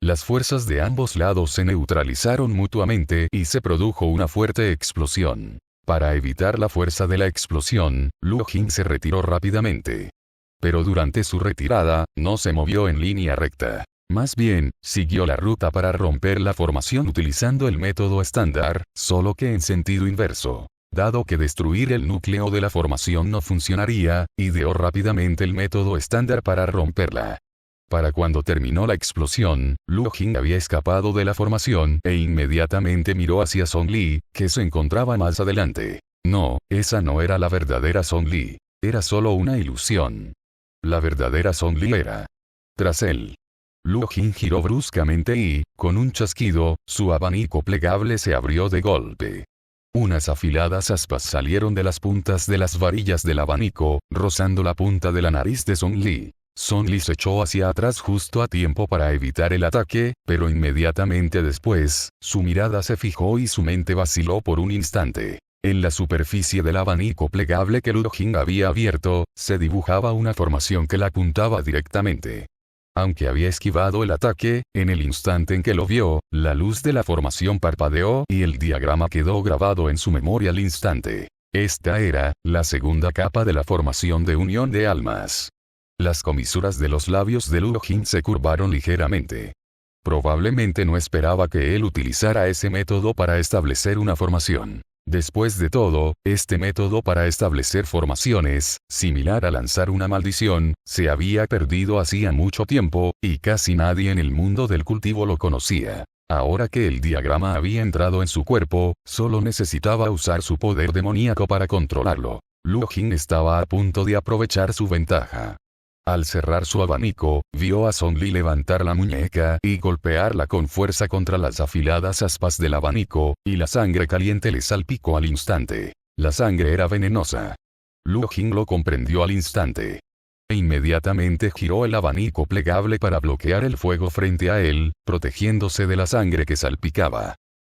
Las fuerzas de ambos lados se neutralizaron mutuamente y se produjo una fuerte explosión. Para evitar la fuerza de la explosión, Ludo Jin se retiró rápidamente. Pero durante su retirada, no se movió en línea recta. Más bien, siguió la ruta para romper la formación utilizando el método estándar, solo que en sentido inverso. Dado que destruir el núcleo de la formación no funcionaría, ideó rápidamente el método estándar para romperla. Para cuando terminó la explosión, Ludo Jin había escapado de la formación e inmediatamente miró hacia Song Li, que se encontraba más adelante. No, esa no era la verdadera Song Li. Era solo una ilusión. La verdadera Song Li era tras él. Ludo Jin giró bruscamente y, con un chasquido, su abanico plegable se abrió de golpe. Unas afiladas aspas salieron de las puntas de las varillas del abanico, rozando la punta de la nariz de Song Li. Song Li se echó hacia atrás justo a tiempo para evitar el ataque, pero inmediatamente después, su mirada se fijó y su mente vaciló por un instante. En la superficie del abanico plegable que Ludo Jin había abierto, se dibujaba una formación que la apuntaba directamente. Aunque había esquivado el ataque, en el instante en que lo vio, la luz de la formación parpadeó y el diagrama quedó grabado en su memoria al instante. Esta era la segunda capa de la formación de unión de almas. Las comisuras de los labios de Ludo Jin se curvaron ligeramente. Probablemente no esperaba que él utilizara ese método para establecer una formación. Después de todo, este método para establecer formaciones, similar a lanzar una maldición, se había perdido hacía mucho tiempo, y casi nadie en el mundo del cultivo lo conocía. Ahora que el diagrama había entrado en su cuerpo, solo necesitaba usar su poder demoníaco para controlarlo. Ludo Jin estaba a punto de aprovechar su ventaja. Al cerrar su abanico, vio a Song Li levantar la muñeca y golpearla con fuerza contra las afiladas aspas del abanico, y la sangre caliente le salpicó al instante. La sangre era venenosa. Ludo Jin lo comprendió al instante. E inmediatamente giró el abanico plegable para bloquear el fuego frente a él, protegiéndose de la sangre que salpicaba.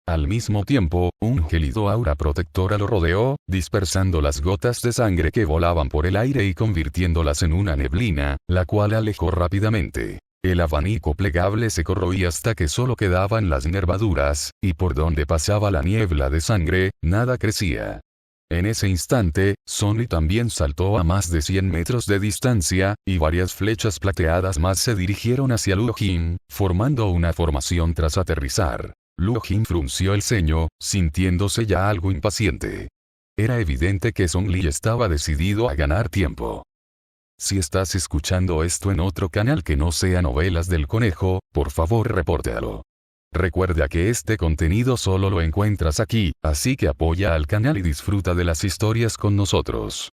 Al mismo tiempo, un gélido aura protectora lo rodeó, dispersando las gotas de sangre que volaban por el aire y convirtiéndolas en una neblina, la cual alejó rápidamente. El abanico plegable se corroía hasta que solo quedaban las nervaduras, y por donde pasaba la niebla de sangre, nada crecía. En ese instante, Song Li también saltó a más de 100 metros de distancia, y varias flechas plateadas más se dirigieron hacia Ludo Jin, formando una formación tras aterrizar. Ludo Jin frunció el ceño, sintiéndose ya algo impaciente. Era evidente que Song Li estaba decidido a ganar tiempo. Si estás escuchando esto en otro canal que no sea Novelas del Conejo, por favor repórtalo. Recuerda que este contenido solo lo encuentras aquí, así que apoya al canal y disfruta de las historias con nosotros.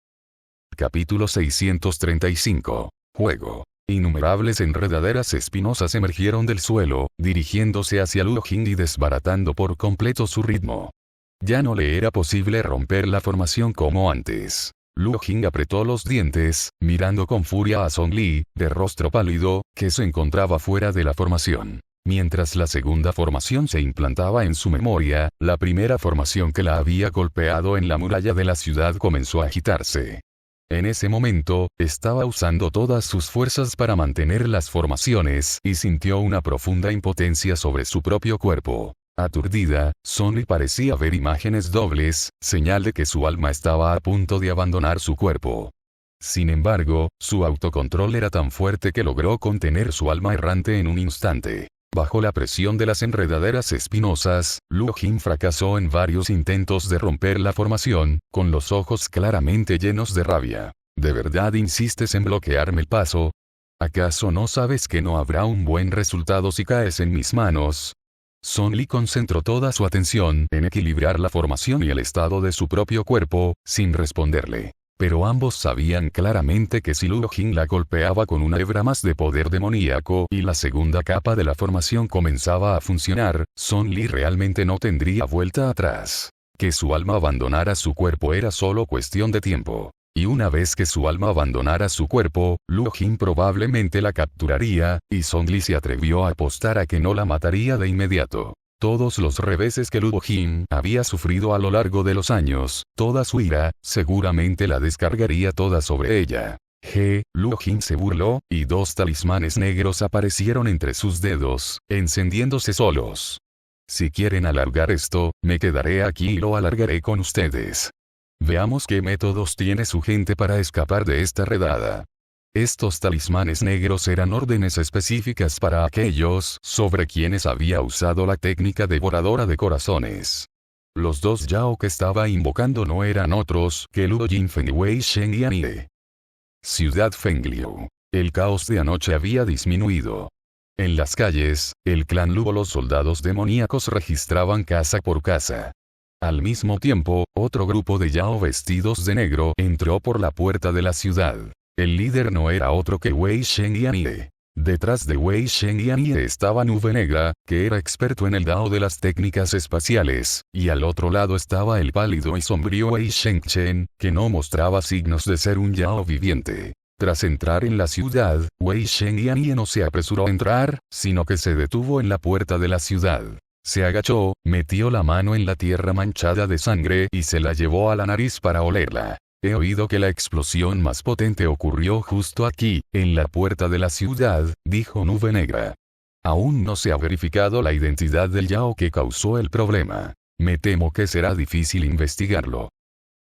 Capítulo 635. Juego. Innumerables enredaderas espinosas emergieron del suelo, dirigiéndose hacia Ludo Jin y desbaratando por completo su ritmo. Ya no le era posible romper la formación como antes. Ludo Jin apretó los dientes, mirando con furia a Song Li, de rostro pálido, que se encontraba fuera de la formación. Mientras la segunda formación se implantaba en su memoria, la primera formación que la había golpeado en la muralla de la ciudad comenzó a agitarse. En ese momento, estaba usando todas sus fuerzas para mantener las formaciones y sintió una profunda impotencia sobre su propio cuerpo. Aturdida, Song Li parecía ver imágenes dobles, señal de que su alma estaba a punto de abandonar su cuerpo. Sin embargo, su autocontrol era tan fuerte que logró contener su alma errante en un instante. Bajo la presión de las enredaderas espinosas, Ludo Jin fracasó en varios intentos de romper la formación, con los ojos claramente llenos de rabia. ¿De verdad insistes en bloquearme el paso? ¿Acaso no sabes que no habrá un buen resultado si caes en mis manos? Son Li concentró toda su atención en equilibrar la formación y el estado de su propio cuerpo, sin responderle. Pero ambos sabían claramente que si Luo Jin la golpeaba con una hebra más de poder demoníaco y la segunda capa de la formación comenzaba a funcionar, Son Li realmente no tendría vuelta atrás. Que su alma abandonara su cuerpo era solo cuestión de tiempo. Y una vez que su alma abandonara su cuerpo, Luo Jin probablemente la capturaría, y Son Li se atrevió a apostar a que no la mataría de inmediato. Todos los reveses que Luo Jin había sufrido a lo largo de los años, toda su ira, seguramente la descargaría toda sobre ella. Luo Jin se burló, y 2 talismanes negros aparecieron entre sus dedos, encendiéndose solos. Si quieren alargar esto, me quedaré aquí y lo alargaré con ustedes. Veamos qué métodos tiene su gente para escapar de esta redada. Estos talismanes negros eran órdenes específicas para aquellos sobre quienes había usado la técnica devoradora de corazones. Los 2 Yao que estaba invocando no eran otros que Luo Jin, Feng Wei Shen y Anie. Ciudad Fengliu. El caos de anoche había disminuido. En las calles, el clan Luo, los soldados demoníacos registraban casa por casa. Al mismo tiempo, otro grupo de Yao vestidos de negro entró por la puerta de la ciudad. El líder no era otro que Wei Shen y Anie. Detrás de Wei Shen y Anie estaba Nube Negra, que era experto en el Dao de las técnicas espaciales, y al otro lado estaba el pálido y sombrío Wei Shengchen, que no mostraba signos de ser un Yao viviente. Tras entrar en la ciudad, Wei Shen y Anie no se apresuró a entrar, sino que se detuvo en la puerta de la ciudad. Se agachó, metió la mano en la tierra manchada de sangre y se la llevó a la nariz para olerla. He oído que la explosión más potente ocurrió justo aquí, en la puerta de la ciudad, dijo Nube Negra. Aún no se ha verificado la identidad del Yao que causó el problema. Me temo que será difícil investigarlo.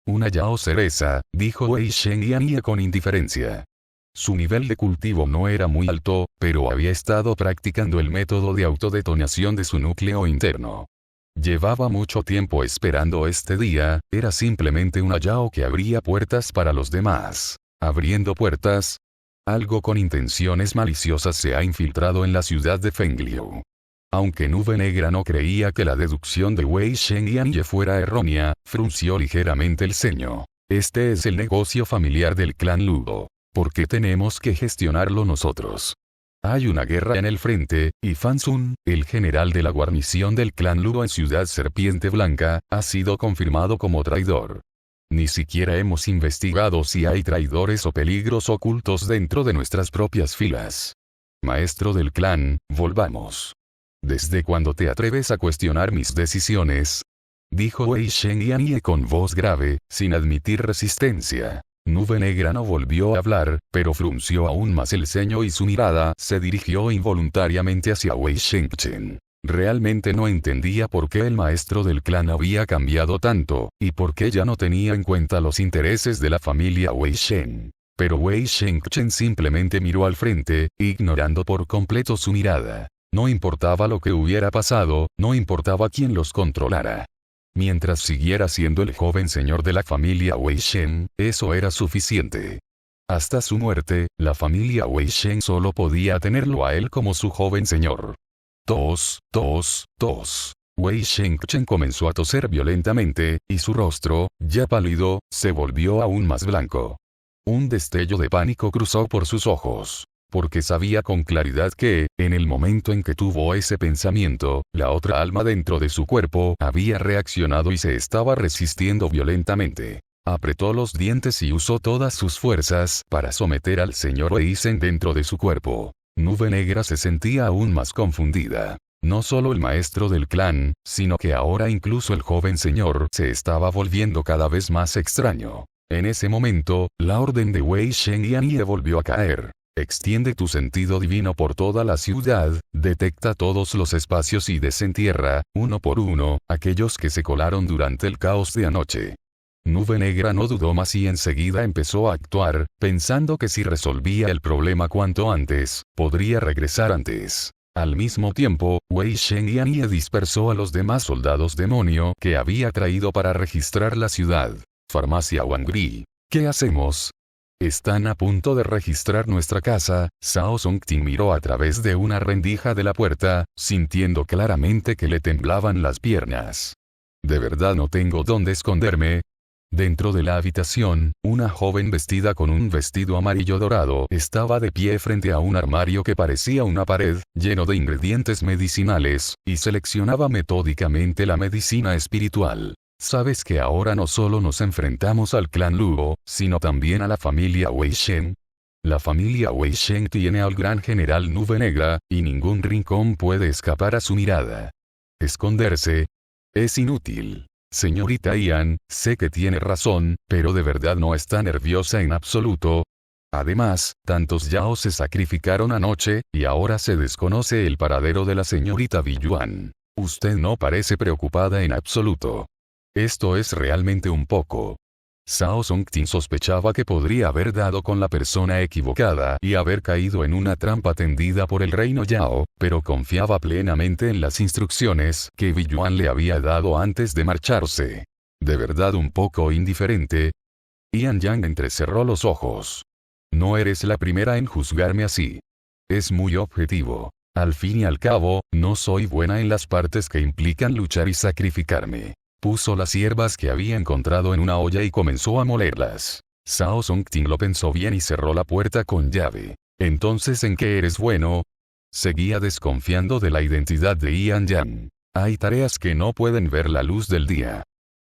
Una Yao cereza, dijo Wei Shen y Anie con indiferencia. Su nivel de cultivo no era muy alto, pero había estado practicando el método de autodetonación de su núcleo interno. Llevaba mucho tiempo esperando este día, era simplemente una Yao que abría puertas para los demás. ¿Abriendo puertas? Algo con intenciones maliciosas se ha infiltrado en la ciudad de Fengliu. Aunque Nube Negra no creía que la deducción de Wei Shen y Anie fuera errónea, frunció ligeramente el ceño. Este es el negocio familiar del clan Luo. ¿Por qué tenemos que gestionarlo nosotros? Hay una guerra en el frente, y Fan Sun, el general de la guarnición del clan Luo en Ciudad Serpiente Blanca, ha sido confirmado como traidor. Ni siquiera hemos investigado si hay traidores o peligros ocultos dentro de nuestras propias filas. Maestro del clan, volvamos. ¿Desde cuándo te atreves a cuestionar mis decisiones? Dijo Wei Shen y Anie con voz grave, sin admitir resistencia. Nube Negra no volvió a hablar, pero frunció aún más el ceño y su mirada se dirigió involuntariamente hacia Wei Shengchen. Realmente no entendía por qué el maestro del clan había cambiado tanto, y por qué ya no tenía en cuenta los intereses de la familia Wei Shen. Pero Wei Shengchen simplemente miró al frente, ignorando por completo su mirada. No importaba lo que hubiera pasado, no importaba quién los controlara. Mientras siguiera siendo el joven señor de la familia Wei Shen, eso era suficiente. Hasta su muerte, la familia Wei Shen solo podía tenerlo a él como su joven señor. Tos, tos, tos. Wei Shengchen comenzó a toser violentamente, y su rostro, ya pálido, se volvió aún más blanco. Un destello de pánico cruzó por sus ojos. Porque sabía con claridad que, en el momento en que tuvo ese pensamiento, la otra alma dentro de su cuerpo había reaccionado y se estaba resistiendo violentamente. Apretó los dientes y usó todas sus fuerzas para someter al señor Weisen dentro de su cuerpo. Nube Negra se sentía aún más confundida. No solo el maestro del clan, sino que ahora incluso el joven señor se estaba volviendo cada vez más extraño. En ese momento, la orden de Wei Shen y Anie volvió a caer. Extiende tu sentido divino por toda la ciudad, detecta todos los espacios y desentierra, uno por uno, aquellos que se colaron durante el caos de anoche. Nube Negra no dudó más y enseguida empezó a actuar, pensando que si resolvía el problema cuanto antes, podría regresar antes. Al mismo tiempo, Wei Shen y Anie dispersó a los demás soldados demonio que había traído para registrar la ciudad. Farmacia Wangri. ¿Qué hacemos? Están a punto de registrar nuestra casa. Shao Songting miró a través de una rendija de la puerta, sintiendo claramente que le temblaban las piernas. ¿De verdad no tengo dónde esconderme? Dentro de la habitación, una joven vestida con un vestido amarillo dorado estaba de pie frente a un armario que parecía una pared, lleno de ingredientes medicinales, y seleccionaba metódicamente la medicina espiritual. ¿Sabes que ahora no solo nos enfrentamos al clan Luo, sino también a la familia Wei Shen? La familia Wei Shen tiene al gran general Nube Negra, y ningún rincón puede escapar a su mirada. Esconderse es inútil. Señorita Ian, sé que tiene razón, pero de verdad no está nerviosa en absoluto. Además, tantos Yao se sacrificaron anoche, y ahora se desconoce el paradero de la señorita Biyuan. Usted no parece preocupada en absoluto. Esto es realmente un poco. Shao Songting sospechaba que podría haber dado con la persona equivocada y haber caído en una trampa tendida por el reino Yao, pero confiaba plenamente en las instrucciones que Biyuan le había dado antes de marcharse. ¿De verdad un poco indiferente? Ian Yang entrecerró los ojos. No eres la primera en juzgarme así. Es muy objetivo. Al fin y al cabo, no soy buena en las partes que implican luchar y sacrificarme. Puso las hierbas que había encontrado en una olla y comenzó a molerlas. Shao Songting lo pensó bien y cerró la puerta con llave. ¿Entonces en qué eres bueno? Seguía desconfiando de la identidad de Ian Yang. Hay tareas que no pueden ver la luz del día.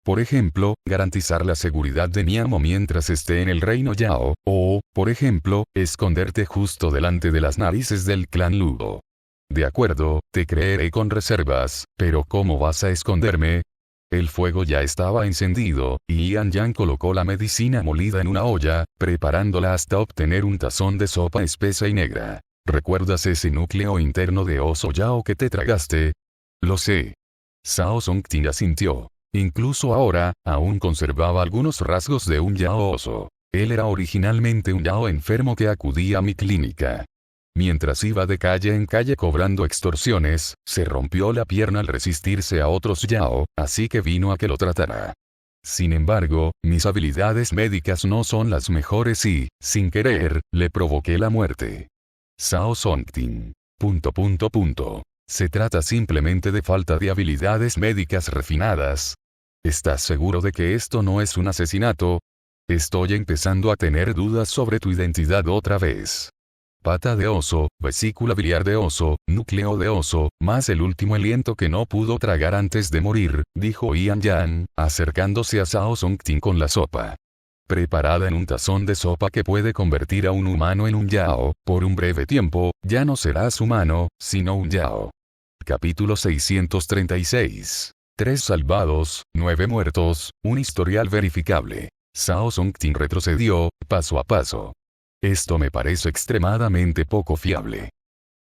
Por ejemplo, garantizar la seguridad de Niamo mientras esté en el reino Yao, o, por ejemplo, esconderte justo delante de las narices del clan Luo. De acuerdo, te creeré con reservas, pero ¿cómo vas a esconderme? El fuego ya estaba encendido, y Ian Yang colocó la medicina molida en una olla, preparándola hasta obtener un tazón de sopa espesa y negra. ¿Recuerdas ese núcleo interno de oso Yao que te tragaste? Lo sé. Shao Songting asintió. Incluso ahora, aún conservaba algunos rasgos de un Yao oso. Él era originalmente un Yao enfermo que acudía a mi clínica. Mientras iba de calle en calle cobrando extorsiones, se rompió la pierna al resistirse a otros Yao, así que vino a que lo tratara. Sin embargo, mis habilidades médicas no son las mejores y, sin querer, le provoqué la muerte. Shao Songting. Se trata simplemente de falta de habilidades médicas refinadas. ¿Estás seguro de que esto no es un asesinato? Estoy empezando a tener dudas sobre tu identidad otra vez. Pata de oso, vesícula biliar de oso, núcleo de oso, más el último aliento que no pudo tragar antes de morir, dijo Ian Yang, acercándose a Shao Songting con la sopa. Preparada en un tazón de sopa que puede convertir a un humano en un Yao, por un breve tiempo, ya no serás humano, sino un Yao. Capítulo 636. 3 salvados, 9 muertos, un historial verificable. Shao Songting retrocedió, paso a paso. Esto me parece extremadamente poco fiable.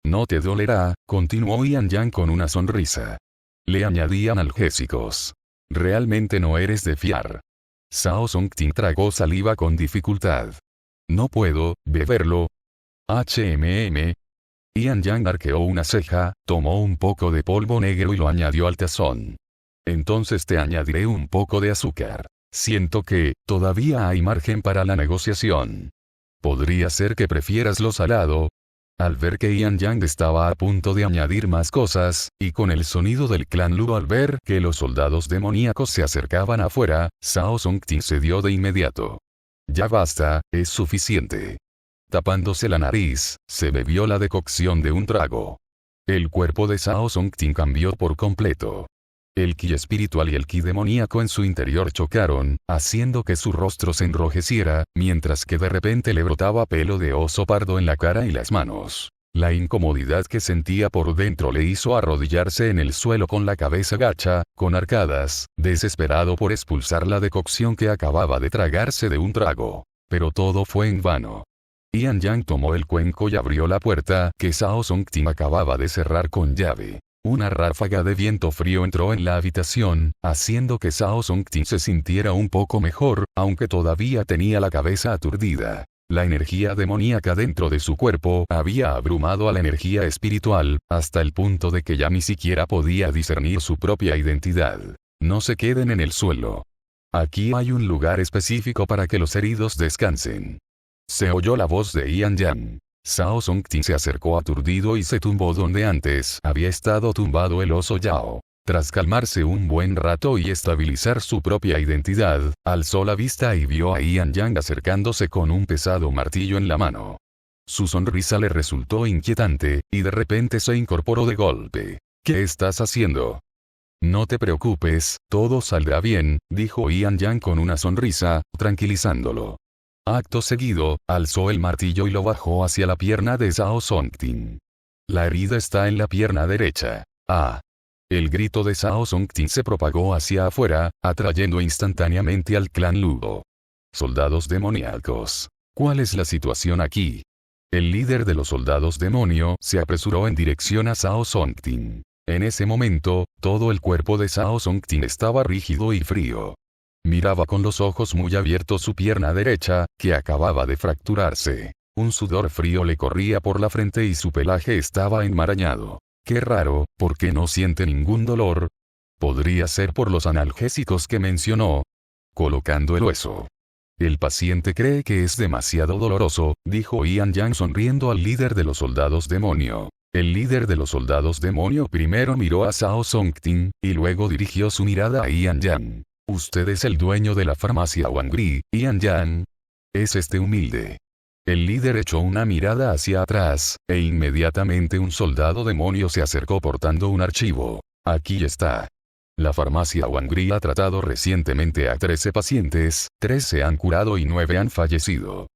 No te dolerá, continuó Ian Yang con una sonrisa. Le añadí analgésicos. Realmente no eres de fiar. Shao Songting tragó saliva con dificultad. No puedo beberlo. Ian Yang arqueó una ceja, tomó un poco de polvo negro y lo añadió al tazón. Entonces te añadiré un poco de azúcar. Siento que, todavía hay margen para la negociación. ¿Podría ser que prefieras lo salado? Al ver que Ian Yang estaba a punto de añadir más cosas, y con el sonido del clan Luo al ver que los soldados demoníacos se acercaban afuera, Shao Songting cedió de inmediato. Ya basta, es suficiente. Tapándose la nariz, se bebió la decocción de un trago. El cuerpo de Shao Songting cambió por completo. El ki espiritual y el ki demoníaco en su interior chocaron, haciendo que su rostro se enrojeciera, mientras que de repente le brotaba pelo de oso pardo en la cara y las manos. La incomodidad que sentía por dentro le hizo arrodillarse en el suelo con la cabeza gacha, con arcadas, desesperado por expulsar la decocción que acababa de tragarse de un trago. Pero todo fue en vano. Ian Yang tomó el cuenco y abrió la puerta que Shao Songting acababa de cerrar con llave. Una ráfaga de viento frío entró en la habitación, haciendo que Shao Songting se sintiera un poco mejor, aunque todavía tenía la cabeza aturdida. La energía demoníaca dentro de su cuerpo había abrumado a la energía espiritual, hasta el punto de que ya ni siquiera podía discernir su propia identidad. No se queden en el suelo. Aquí hay un lugar específico para que los heridos descansen. Se oyó la voz de Ian Yang. Zhao Songting se acercó aturdido y se tumbó donde antes había estado tumbado el oso Yao. Tras calmarse un buen rato y estabilizar su propia identidad, alzó la vista y vio a Ian Yang acercándose con un pesado martillo en la mano. Su sonrisa le resultó inquietante, y de repente se incorporó de golpe. ¿Qué estás haciendo? No te preocupes, todo saldrá bien, dijo Ian Yang con una sonrisa, tranquilizándolo. Acto seguido, alzó el martillo y lo bajó hacia la pierna de Zhao Songting. La herida está en la pierna derecha. ¡Ah! El grito de Zhao Songting se propagó hacia afuera, atrayendo instantáneamente al clan Luo. Soldados demoníacos. ¿Cuál es la situación aquí? El líder de los soldados demonio se apresuró en dirección a Zhao Songting. En ese momento, todo el cuerpo de Zhao Songting estaba rígido y frío. Miraba con los ojos muy abiertos su pierna derecha, que acababa de fracturarse. Un sudor frío le corría por la frente y su pelaje estaba enmarañado. Qué raro, ¿por qué no siente ningún dolor? Podría ser por los analgésicos que mencionó. Colocando el hueso. El paciente cree que es demasiado doloroso, dijo Ian Yang sonriendo al líder de los soldados demonio. El líder de los soldados demonio primero miró a Zhao Songting, y luego dirigió su mirada a Ian Yang. Usted es el dueño de la farmacia Wangri, Ian Yang. Es este humilde. El líder echó una mirada hacia atrás, e inmediatamente un soldado demonio se acercó portando un archivo. Aquí está. La farmacia Wangri ha tratado recientemente a 13 pacientes, 3 se han curado y 9 han fallecido.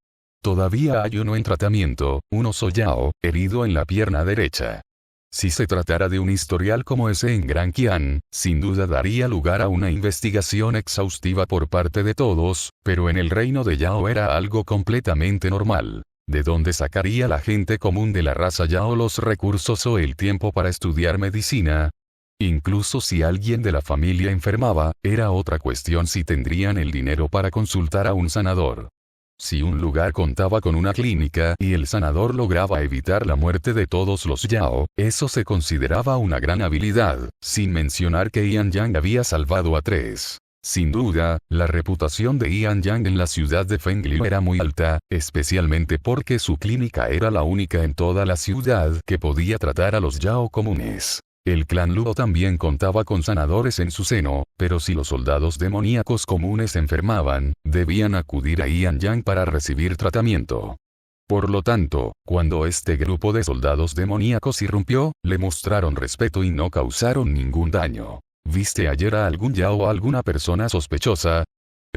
Todavía hay uno en tratamiento, un oso Yao, herido en la pierna derecha. Si se tratara de un historial como ese en Gran Qian, sin duda daría lugar a una investigación exhaustiva por parte de todos, pero en el reino de Yao era algo completamente normal. ¿De dónde sacaría la gente común de la raza Yao los recursos o el tiempo para estudiar medicina? Incluso si alguien de la familia enfermaba, era otra cuestión si tendrían el dinero para consultar a un sanador. Si un lugar contaba con una clínica y el sanador lograba evitar la muerte de todos los Yao, eso se consideraba una gran habilidad, sin mencionar que Ian Yang había salvado a 3. Sin duda, la reputación de Ian Yang en la ciudad de Fengliu era muy alta, especialmente porque su clínica era la única en toda la ciudad que podía tratar a los Yao comunes. El clan Luo también contaba con sanadores en su seno, pero si los soldados demoníacos comunes enfermaban, debían acudir a Ian Yang para recibir tratamiento. Por lo tanto, cuando este grupo de soldados demoníacos irrumpió, le mostraron respeto y no causaron ningún daño. ¿Viste ayer a algún Yao o alguna persona sospechosa?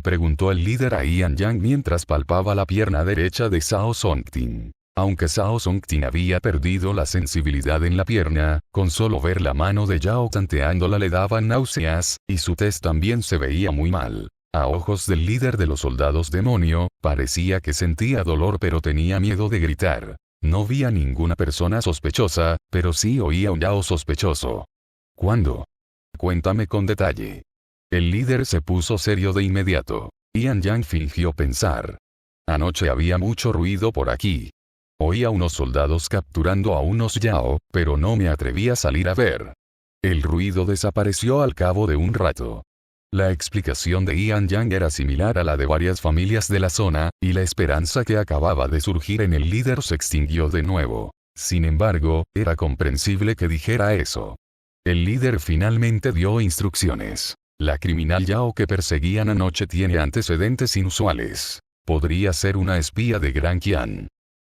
Preguntó el líder a Ian Yang mientras palpaba la pierna derecha de Zhao Songting. Aunque Zhao Songting había perdido la sensibilidad en la pierna, con solo ver la mano de Yao tanteándola le daban náuseas, y su tez también se veía muy mal. A ojos del líder de los soldados demonio, parecía que sentía dolor pero tenía miedo de gritar. No vi a ninguna persona sospechosa, pero sí oía un Yao sospechoso. ¿Cuándo? Cuéntame con detalle. El líder se puso serio de inmediato. Ian Yang fingió pensar. Anoche había mucho ruido por aquí. Oí a unos soldados capturando a unos Yao, pero no me atreví a salir a ver. El ruido desapareció al cabo de un rato. La explicación de Ian Yang era similar a la de varias familias de la zona, y la esperanza que acababa de surgir en el líder se extinguió de nuevo. Sin embargo, era comprensible que dijera eso. El líder finalmente dio instrucciones. La criminal Yao que perseguían anoche tiene antecedentes inusuales. Podría ser una espía de Gran Qian.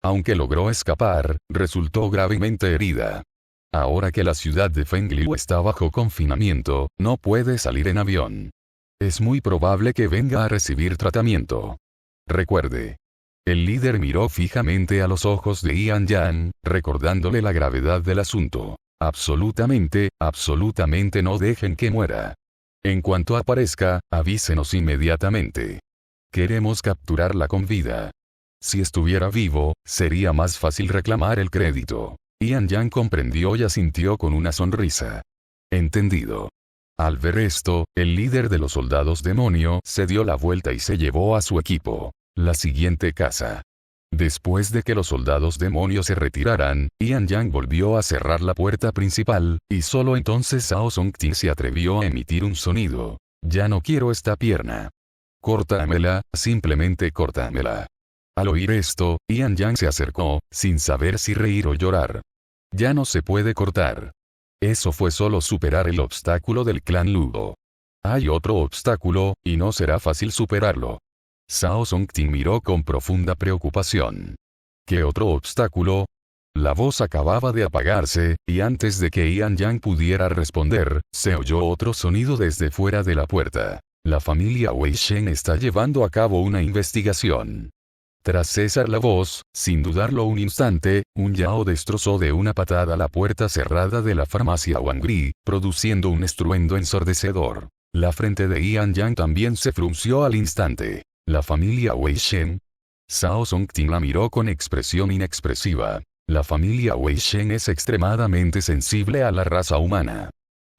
Aunque logró escapar, resultó gravemente herida. Ahora que la ciudad de Fengliu está bajo confinamiento, no puede salir en avión. Es muy probable que venga a recibir tratamiento. Recuerde. El líder miró fijamente a los ojos de Ian Yang, recordándole la gravedad del asunto. Absolutamente no dejen que muera. En cuanto aparezca, avísenos inmediatamente. Queremos capturarla con vida. Si estuviera vivo, sería más fácil reclamar el crédito. Ian Yang comprendió y asintió con una sonrisa. Entendido. Al ver esto, el líder de los soldados demonio se dio la vuelta y se llevó a su equipo. La siguiente casa. Después de que los soldados demonios se retiraran, Ian Yang volvió a cerrar la puerta principal, y solo entonces Zhao Songting se atrevió a emitir un sonido. Ya no quiero esta pierna. Córtamela, simplemente córtamela. Al oír esto, Ian Yang se acercó, sin saber si reír o llorar. Ya no se puede cortar. Eso fue solo superar el obstáculo del clan Luo. Hay otro obstáculo, y no será fácil superarlo. Shao Songting miró con profunda preocupación. ¿Qué otro obstáculo? La voz acababa de apagarse, y antes de que Ian Yang pudiera responder, se oyó otro sonido desde fuera de la puerta. La familia Wei Shen está llevando a cabo una investigación. Tras cesar la voz, sin dudarlo un instante, un Yao destrozó de una patada la puerta cerrada de la farmacia Wangri, produciendo un estruendo ensordecedor. La frente de Ian Yang también se frunció al instante. ¿La familia Wei Shen? Shao Songting la miró con expresión inexpresiva. La familia Wei Shen es extremadamente sensible a la raza humana.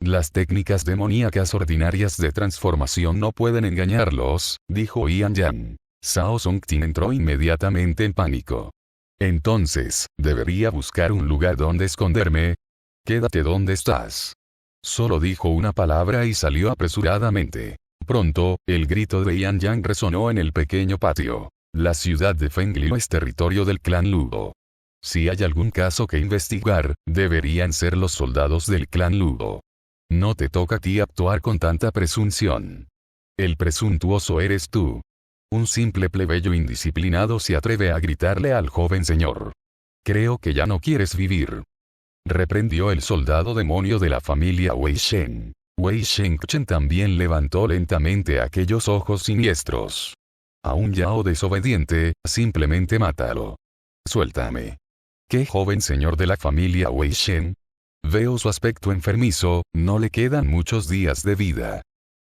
Las técnicas demoníacas ordinarias de transformación no pueden engañarlos, dijo Ian Yang. Shao Songting entró inmediatamente en pánico. Entonces, ¿debería buscar un lugar donde esconderme? Quédate donde estás. Solo dijo una palabra y salió apresuradamente. Pronto, el grito de Ian Yang resonó en el pequeño patio. La ciudad de Fengliu es territorio del clan Luo. Si hay algún caso que investigar, deberían ser los soldados del clan Luo. No te toca a ti actuar con tanta presunción. El presuntuoso eres tú. Un simple plebeyo indisciplinado se atreve a gritarle al joven señor. Creo que ya no quieres vivir. Reprendió el soldado demonio de la familia Wei Shen. Wei Shengchen también levantó lentamente aquellos ojos siniestros. A un Yao desobediente, simplemente mátalo. Suéltame. ¿Qué joven señor de la familia Wei Shen? Veo su aspecto enfermizo, no le quedan muchos días de vida.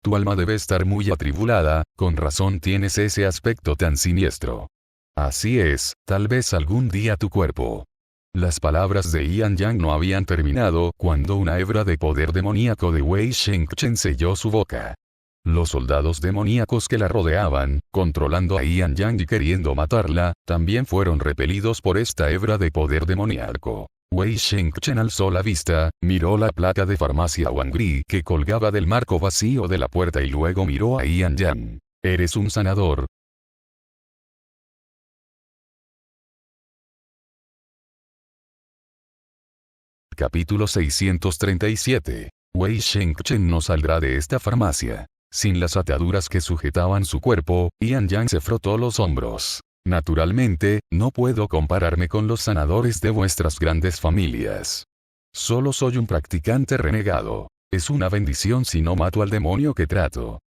Tu alma debe estar muy atribulada, con razón tienes ese aspecto tan siniestro. Así es, tal vez algún día tu cuerpo. Las palabras de Ian Yang no habían terminado cuando una hebra de poder demoníaco de Wei Shengchen selló su boca. Los soldados demoníacos que la rodeaban, controlando a Ian Yang y queriendo matarla, también fueron repelidos por esta hebra de poder demoníaco. Wei Shengchen alzó la vista, miró la placa de farmacia Wangri que colgaba del marco vacío de la puerta y luego miró a Ian Yang. ¿Eres un sanador? Capítulo 637. Wei Shengchen no saldrá de esta farmacia. Sin las ataduras que sujetaban su cuerpo, Ian Yang se frotó los hombros. Naturalmente, no puedo compararme con los sanadores de vuestras grandes familias. Solo soy un practicante renegado. Es una bendición si no mato al demonio que trato.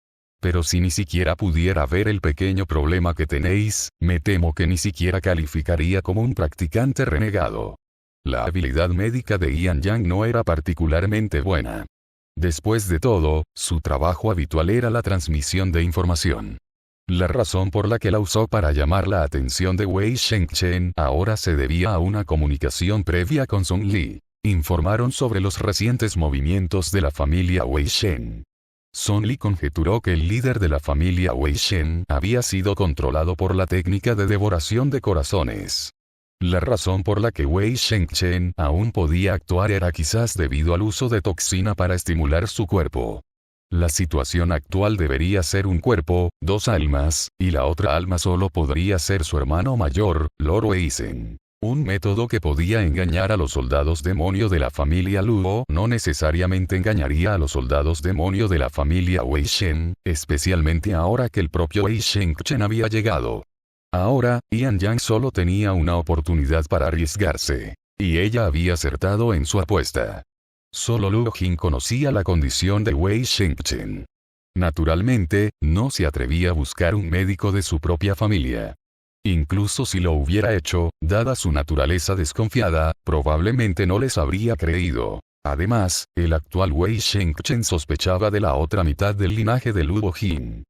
Pero si ni siquiera pudiera ver el pequeño problema que tenéis, me temo que ni siquiera calificaría como un practicante renegado. La habilidad médica de Ian Yang no era particularmente buena. Después de todo, su trabajo habitual era la transmisión de información. La razón por la que la usó para llamar la atención de Wei Shengchen ahora se debía a una comunicación previa con Song Li. Informaron sobre los recientes movimientos de la familia Wei Shen. Song Li conjeturó que el líder de la familia Wei Shen había sido controlado por la técnica de devoración de corazones. La razón por la que Wei Shengchen aún podía actuar era quizás debido al uso de toxina para estimular su cuerpo. La situación actual debería ser un cuerpo, dos almas, y la otra alma solo podría ser su hermano mayor, Lord Eisen. Un método que podía engañar a los soldados demonio de la familia Luo no necesariamente engañaría a los soldados demonio de la familia Wei Shen, especialmente ahora que el propio Wei Shengchen había llegado. Ahora, Ian Yang solo tenía una oportunidad para arriesgarse. Y ella había acertado en su apuesta. Solo Luo Jin conocía la condición de Wei Shengchen. Naturalmente, no se atrevía a buscar un médico de su propia familia. Incluso si lo hubiera hecho, dada su naturaleza desconfiada, probablemente no les habría creído. Además, el actual Wei Shengchen sospechaba de la otra mitad del linaje de Luo Jin.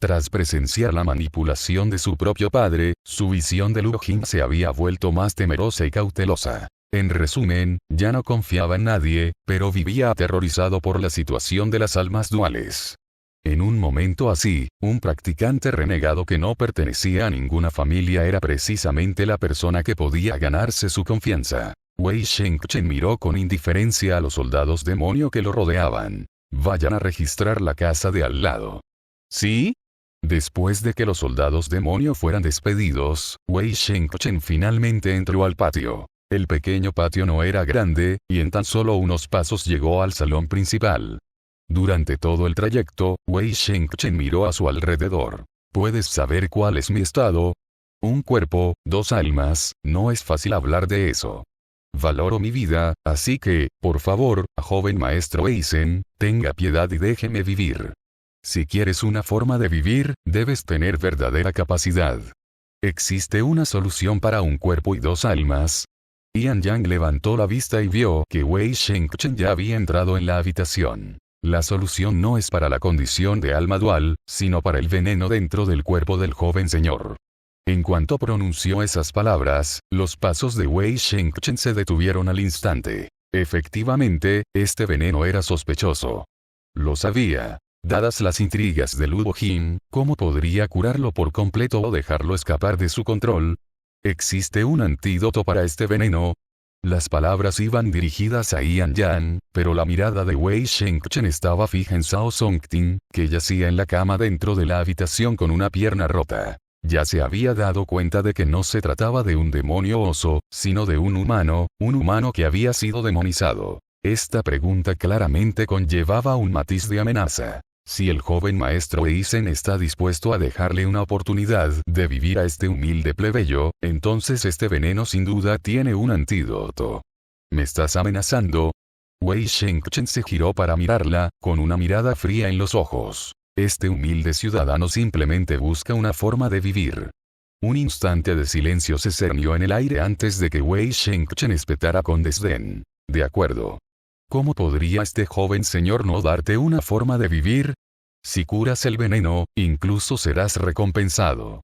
Tras presenciar la manipulación de su propio padre, su visión de Luo Jin se había vuelto más temerosa y cautelosa. En resumen, ya no confiaba en nadie, pero vivía aterrorizado por la situación de las almas duales. En un momento así, un practicante renegado que no pertenecía a ninguna familia era precisamente la persona que podía ganarse su confianza. Wei Shengchen miró con indiferencia a los soldados demonio que lo rodeaban. Vayan a registrar la casa de al lado. ¿Sí? Después de que los soldados demonio fueran despedidos, Wei Shengchen finalmente entró al patio. El pequeño patio no era grande, y en tan solo unos pasos llegó al salón principal. Durante todo el trayecto, Wei Shengchen miró a su alrededor. ¿Puedes saber cuál es mi estado? Un cuerpo, 2 almas, no es fácil hablar de eso. Valoro mi vida, así que, por favor, joven maestro Eisen, tenga piedad y déjeme vivir. Si quieres una forma de vivir, debes tener verdadera capacidad. ¿Existe una solución para un cuerpo y 2 almas? Yan Yang levantó la vista y vio que Wei Shengchen ya había entrado en la habitación. La solución no es para la condición de alma dual, sino para el veneno dentro del cuerpo del joven señor. En cuanto pronunció esas palabras, los pasos de Wei Shengchen se detuvieron al instante. Efectivamente, este veneno era sospechoso. Lo sabía. Dadas las intrigas de Ludo Jin, ¿cómo podría curarlo por completo o dejarlo escapar de su control? ¿Existe un antídoto para este veneno? Las palabras iban dirigidas a Yan Yang, pero la mirada de Wei Shengchen estaba fija en Zhao Songting, que yacía en la cama dentro de la habitación con una pierna rota. Ya se había dado cuenta de que no se trataba de un demonio oso, sino de un humano que había sido demonizado. Esta pregunta claramente conllevaba un matiz de amenaza. Si el joven maestro Eisen está dispuesto a dejarle una oportunidad de vivir a este humilde plebeyo, entonces este veneno sin duda tiene un antídoto. ¿Me estás amenazando? Wei Shengchen se giró para mirarla, con una mirada fría en los ojos. Este humilde ciudadano simplemente busca una forma de vivir. Un instante de silencio se cernió en el aire antes de que Wei Shengchen espetara con desdén. De acuerdo. ¿Cómo podría este joven señor no darte una forma de vivir? Si curas el veneno, incluso serás recompensado.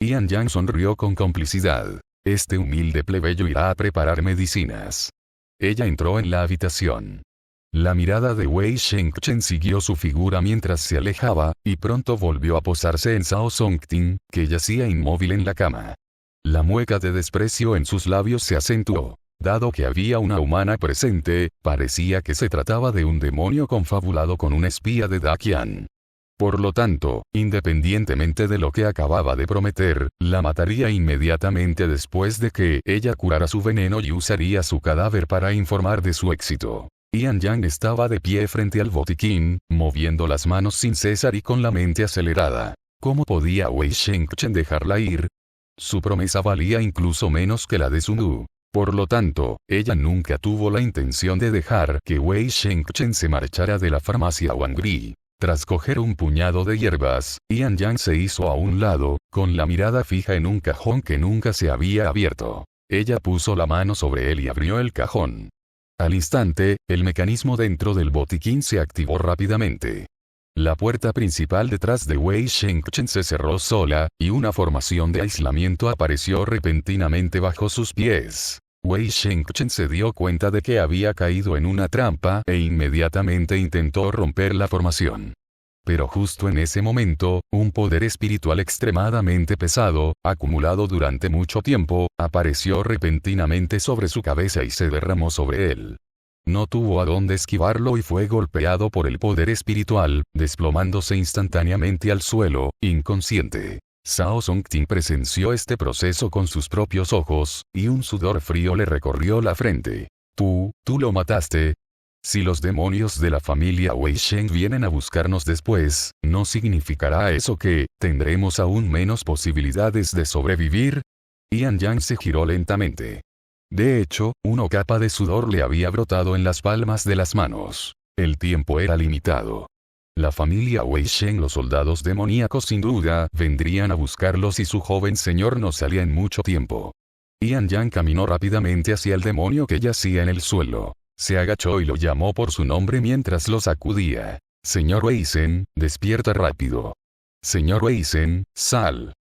Yan Yang sonrió con complicidad. Este humilde plebeyo irá a preparar medicinas. Ella entró en la habitación. La mirada de Wei Shengchen siguió su figura mientras se alejaba, y pronto volvió a posarse en Zhao Songting, que yacía inmóvil en la cama. La mueca de desprecio en sus labios se acentuó. Dado que había una humana presente, parecía que se trataba de un demonio confabulado con un espía de Dakian. Por lo tanto, independientemente de lo que acababa de prometer, la mataría inmediatamente después de que ella curara su veneno y usaría su cadáver para informar de su éxito. Yan Yang estaba de pie frente al botiquín, moviendo las manos sin cesar y con la mente acelerada. ¿Cómo podía Wei Shengchen dejarla ir? Su promesa valía incluso menos que la de Sundu. Por lo tanto, ella nunca tuvo la intención de dejar que Wei Shengchen se marchara de la farmacia Wangri. Tras coger un puñado de hierbas, Yan Yang se hizo a un lado, con la mirada fija en un cajón que nunca se había abierto. Ella puso la mano sobre él y abrió el cajón. Al instante, el mecanismo dentro del botiquín se activó rápidamente. La puerta principal detrás de Wei Shengchen se cerró sola, y una formación de aislamiento apareció repentinamente bajo sus pies. Wei Shengchen se dio cuenta de que había caído en una trampa e inmediatamente intentó romper la formación. Pero justo en ese momento, un poder espiritual extremadamente pesado, acumulado durante mucho tiempo, apareció repentinamente sobre su cabeza y se derramó sobre él. No tuvo a dónde esquivarlo y fue golpeado por el poder espiritual, desplomándose instantáneamente al suelo, inconsciente. Zhao Songting presenció este proceso con sus propios ojos, y un sudor frío le recorrió la frente. Tú lo mataste. Si los demonios de la familia Wei Shen vienen a buscarnos después, ¿no significará eso que tendremos aún menos posibilidades de sobrevivir? Yan Yang se giró lentamente. De hecho, una capa de sudor le había brotado en las palmas de las manos. El tiempo era limitado. La familia Wei Shen, los soldados demoníacos sin duda, vendrían a buscarlos y su joven señor no salía en mucho tiempo. Yan Yang caminó rápidamente hacia el demonio que yacía en el suelo. Se agachó y lo llamó por su nombre mientras lo sacudía. Señor Eisen, despierta rápido. Señor Eisen, sal.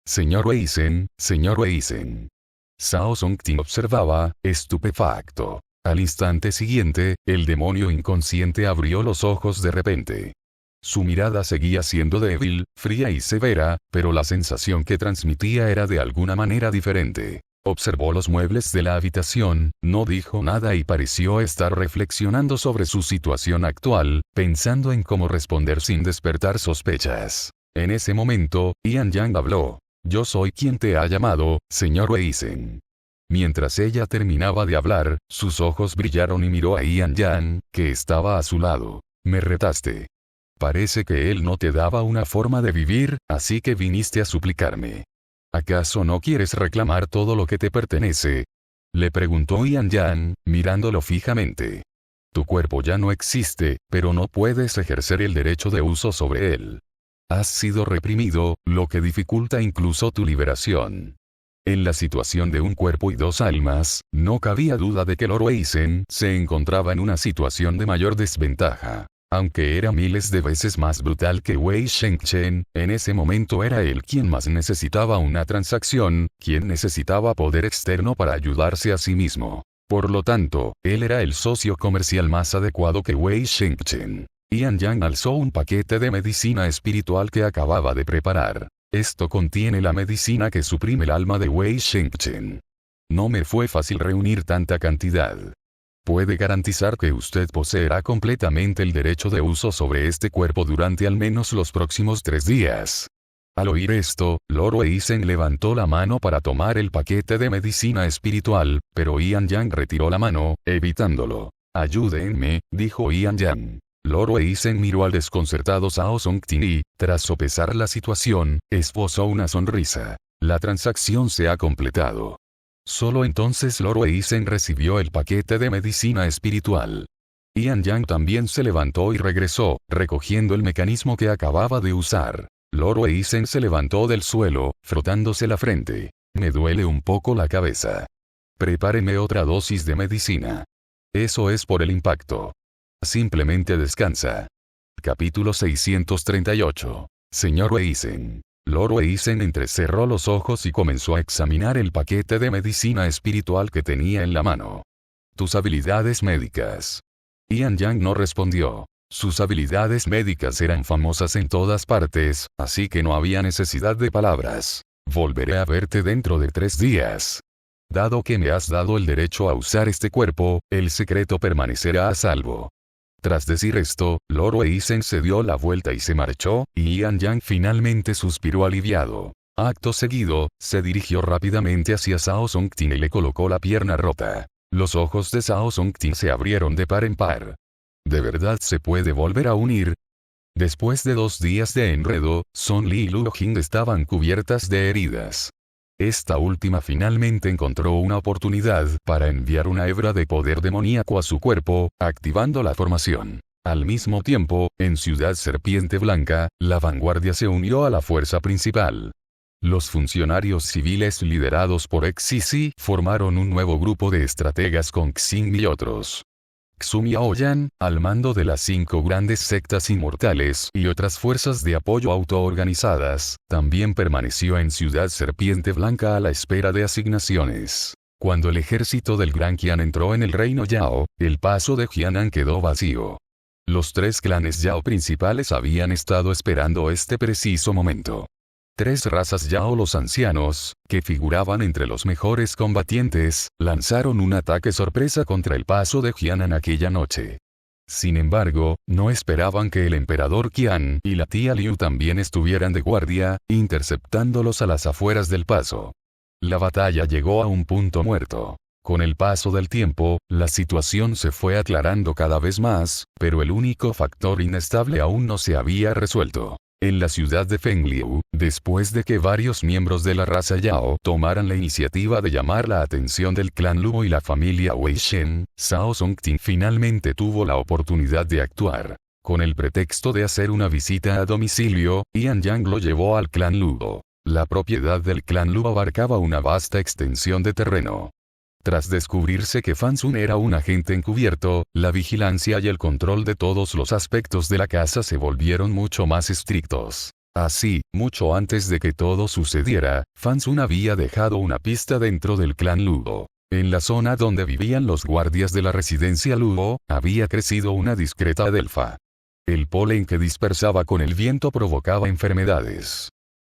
Señor Eisen, señor Eisen. Zhao Songting observaba, estupefacto. Al instante siguiente, el demonio inconsciente abrió los ojos de repente. Su mirada seguía siendo débil, fría y severa, pero la sensación que transmitía era de alguna manera diferente. Observó los muebles de la habitación, no dijo nada y pareció estar reflexionando sobre su situación actual, pensando en cómo responder sin despertar sospechas. En ese momento, Ian Yang habló. Yo soy quien te ha llamado, señor Weisen. Mientras ella terminaba de hablar, sus ojos brillaron y miró a Ian Yang, que estaba a su lado. Me retaste. Parece que él no te daba una forma de vivir, así que viniste a suplicarme. ¿Acaso no quieres reclamar todo lo que te pertenece? Le preguntó Ian Yang, mirándolo fijamente. Tu cuerpo ya no existe, pero no puedes ejercer el derecho de uso sobre él. Has sido reprimido, lo que dificulta incluso tu liberación. En la situación de un cuerpo y dos almas, no cabía duda de que Lord Weisen se encontraba en una situación de mayor desventaja. Aunque era miles de veces más brutal que Wei Shengchen, en ese momento era él quien más necesitaba una transacción, quien necesitaba poder externo para ayudarse a sí mismo. Por lo tanto, él era el socio comercial más adecuado que Wei Shengchen. Ian Yang alzó un paquete de medicina espiritual que acababa de preparar. Esto contiene la medicina que suprime el alma de Wei Shengchen. No me fue fácil reunir tanta cantidad. Puede garantizar que usted poseerá completamente el derecho de uso sobre este cuerpo durante al menos los próximos 3 días. Al oír esto, Lord Weisen levantó la mano para tomar el paquete de medicina espiritual, pero Ian Yang retiró la mano, evitándolo. Ayúdenme, dijo Ian Yang. Lord Weisen miró al desconcertado Zhao Songting y, tras sopesar la situación, esbozó una sonrisa. La transacción se ha completado. Solo entonces Lord Weisen recibió el paquete de medicina espiritual. Ian Yang también se levantó y regresó, recogiendo el mecanismo que acababa de usar. Lord Weisen se levantó del suelo, frotándose la frente. Me duele un poco la cabeza. Prepáreme otra dosis de medicina. Eso es por el impacto. Simplemente descansa. Capítulo 638. Señor Weisen. Lord Weisen entrecerró los ojos y comenzó a examinar el paquete de medicina espiritual que tenía en la mano. Tus habilidades médicas. Ian Yang no respondió. Sus habilidades médicas eran famosas en todas partes, así que no había necesidad de palabras. Volveré a verte dentro de 3 días. Dado que me has dado el derecho a usar este cuerpo, el secreto permanecerá a salvo. Tras decir esto, Lord Weisen se dio la vuelta y se marchó, y Ian Yang finalmente suspiró aliviado. Acto seguido, se dirigió rápidamente hacia Zhao Songting y le colocó la pierna rota. Los ojos de Zhao Songting se abrieron de par en par. ¿De verdad se puede volver a unir? Después de 2 días de enredo, Son Li y Lu Jing estaban cubiertas de heridas. Esta última finalmente encontró una oportunidad para enviar una hebra de poder demoníaco a su cuerpo, activando la formación. Al mismo tiempo, en Ciudad Serpiente Blanca, la vanguardia se unió a la fuerza principal. Los funcionarios civiles liderados por Xixi formaron un nuevo grupo de estrategas con Xing y otros. Xu Yaoyan, al mando de las 5 grandes sectas inmortales y otras fuerzas de apoyo autoorganizadas, también permaneció en Ciudad Serpiente Blanca a la espera de asignaciones. Cuando el ejército del Gran Qian entró en el reino Yao, el paso de Jianan quedó vacío. Los 3 clanes Yao principales habían estado esperando este preciso momento. 3 razas Yao los ancianos, que figuraban entre los mejores combatientes, lanzaron un ataque sorpresa contra el paso de Jianan aquella noche. Sin embargo, no esperaban que el emperador Qian y la tía Liu también estuvieran de guardia, interceptándolos a las afueras del paso. La batalla llegó a un punto muerto. Con el paso del tiempo, la situación se fue aclarando cada vez más, pero el único factor inestable aún no se había resuelto. En la ciudad de Fengliu, después de que varios miembros de la raza Yao tomaran la iniciativa de llamar la atención del clan Luo y la familia Wei Shen, Zhao Songting finalmente tuvo la oportunidad de actuar. Con el pretexto de hacer una visita a domicilio, Ian Yang lo llevó al clan Luo. La propiedad del clan Luo abarcaba una vasta extensión de terreno. Tras descubrirse que Fan Sun era un agente encubierto, la vigilancia y el control de todos los aspectos de la casa se volvieron mucho más estrictos. Así, mucho antes de que todo sucediera, Fan Sun había dejado una pista dentro del clan Luo. En la zona donde vivían los guardias de la residencia Luo, había crecido una discreta adelfa. El polen que dispersaba con el viento provocaba enfermedades.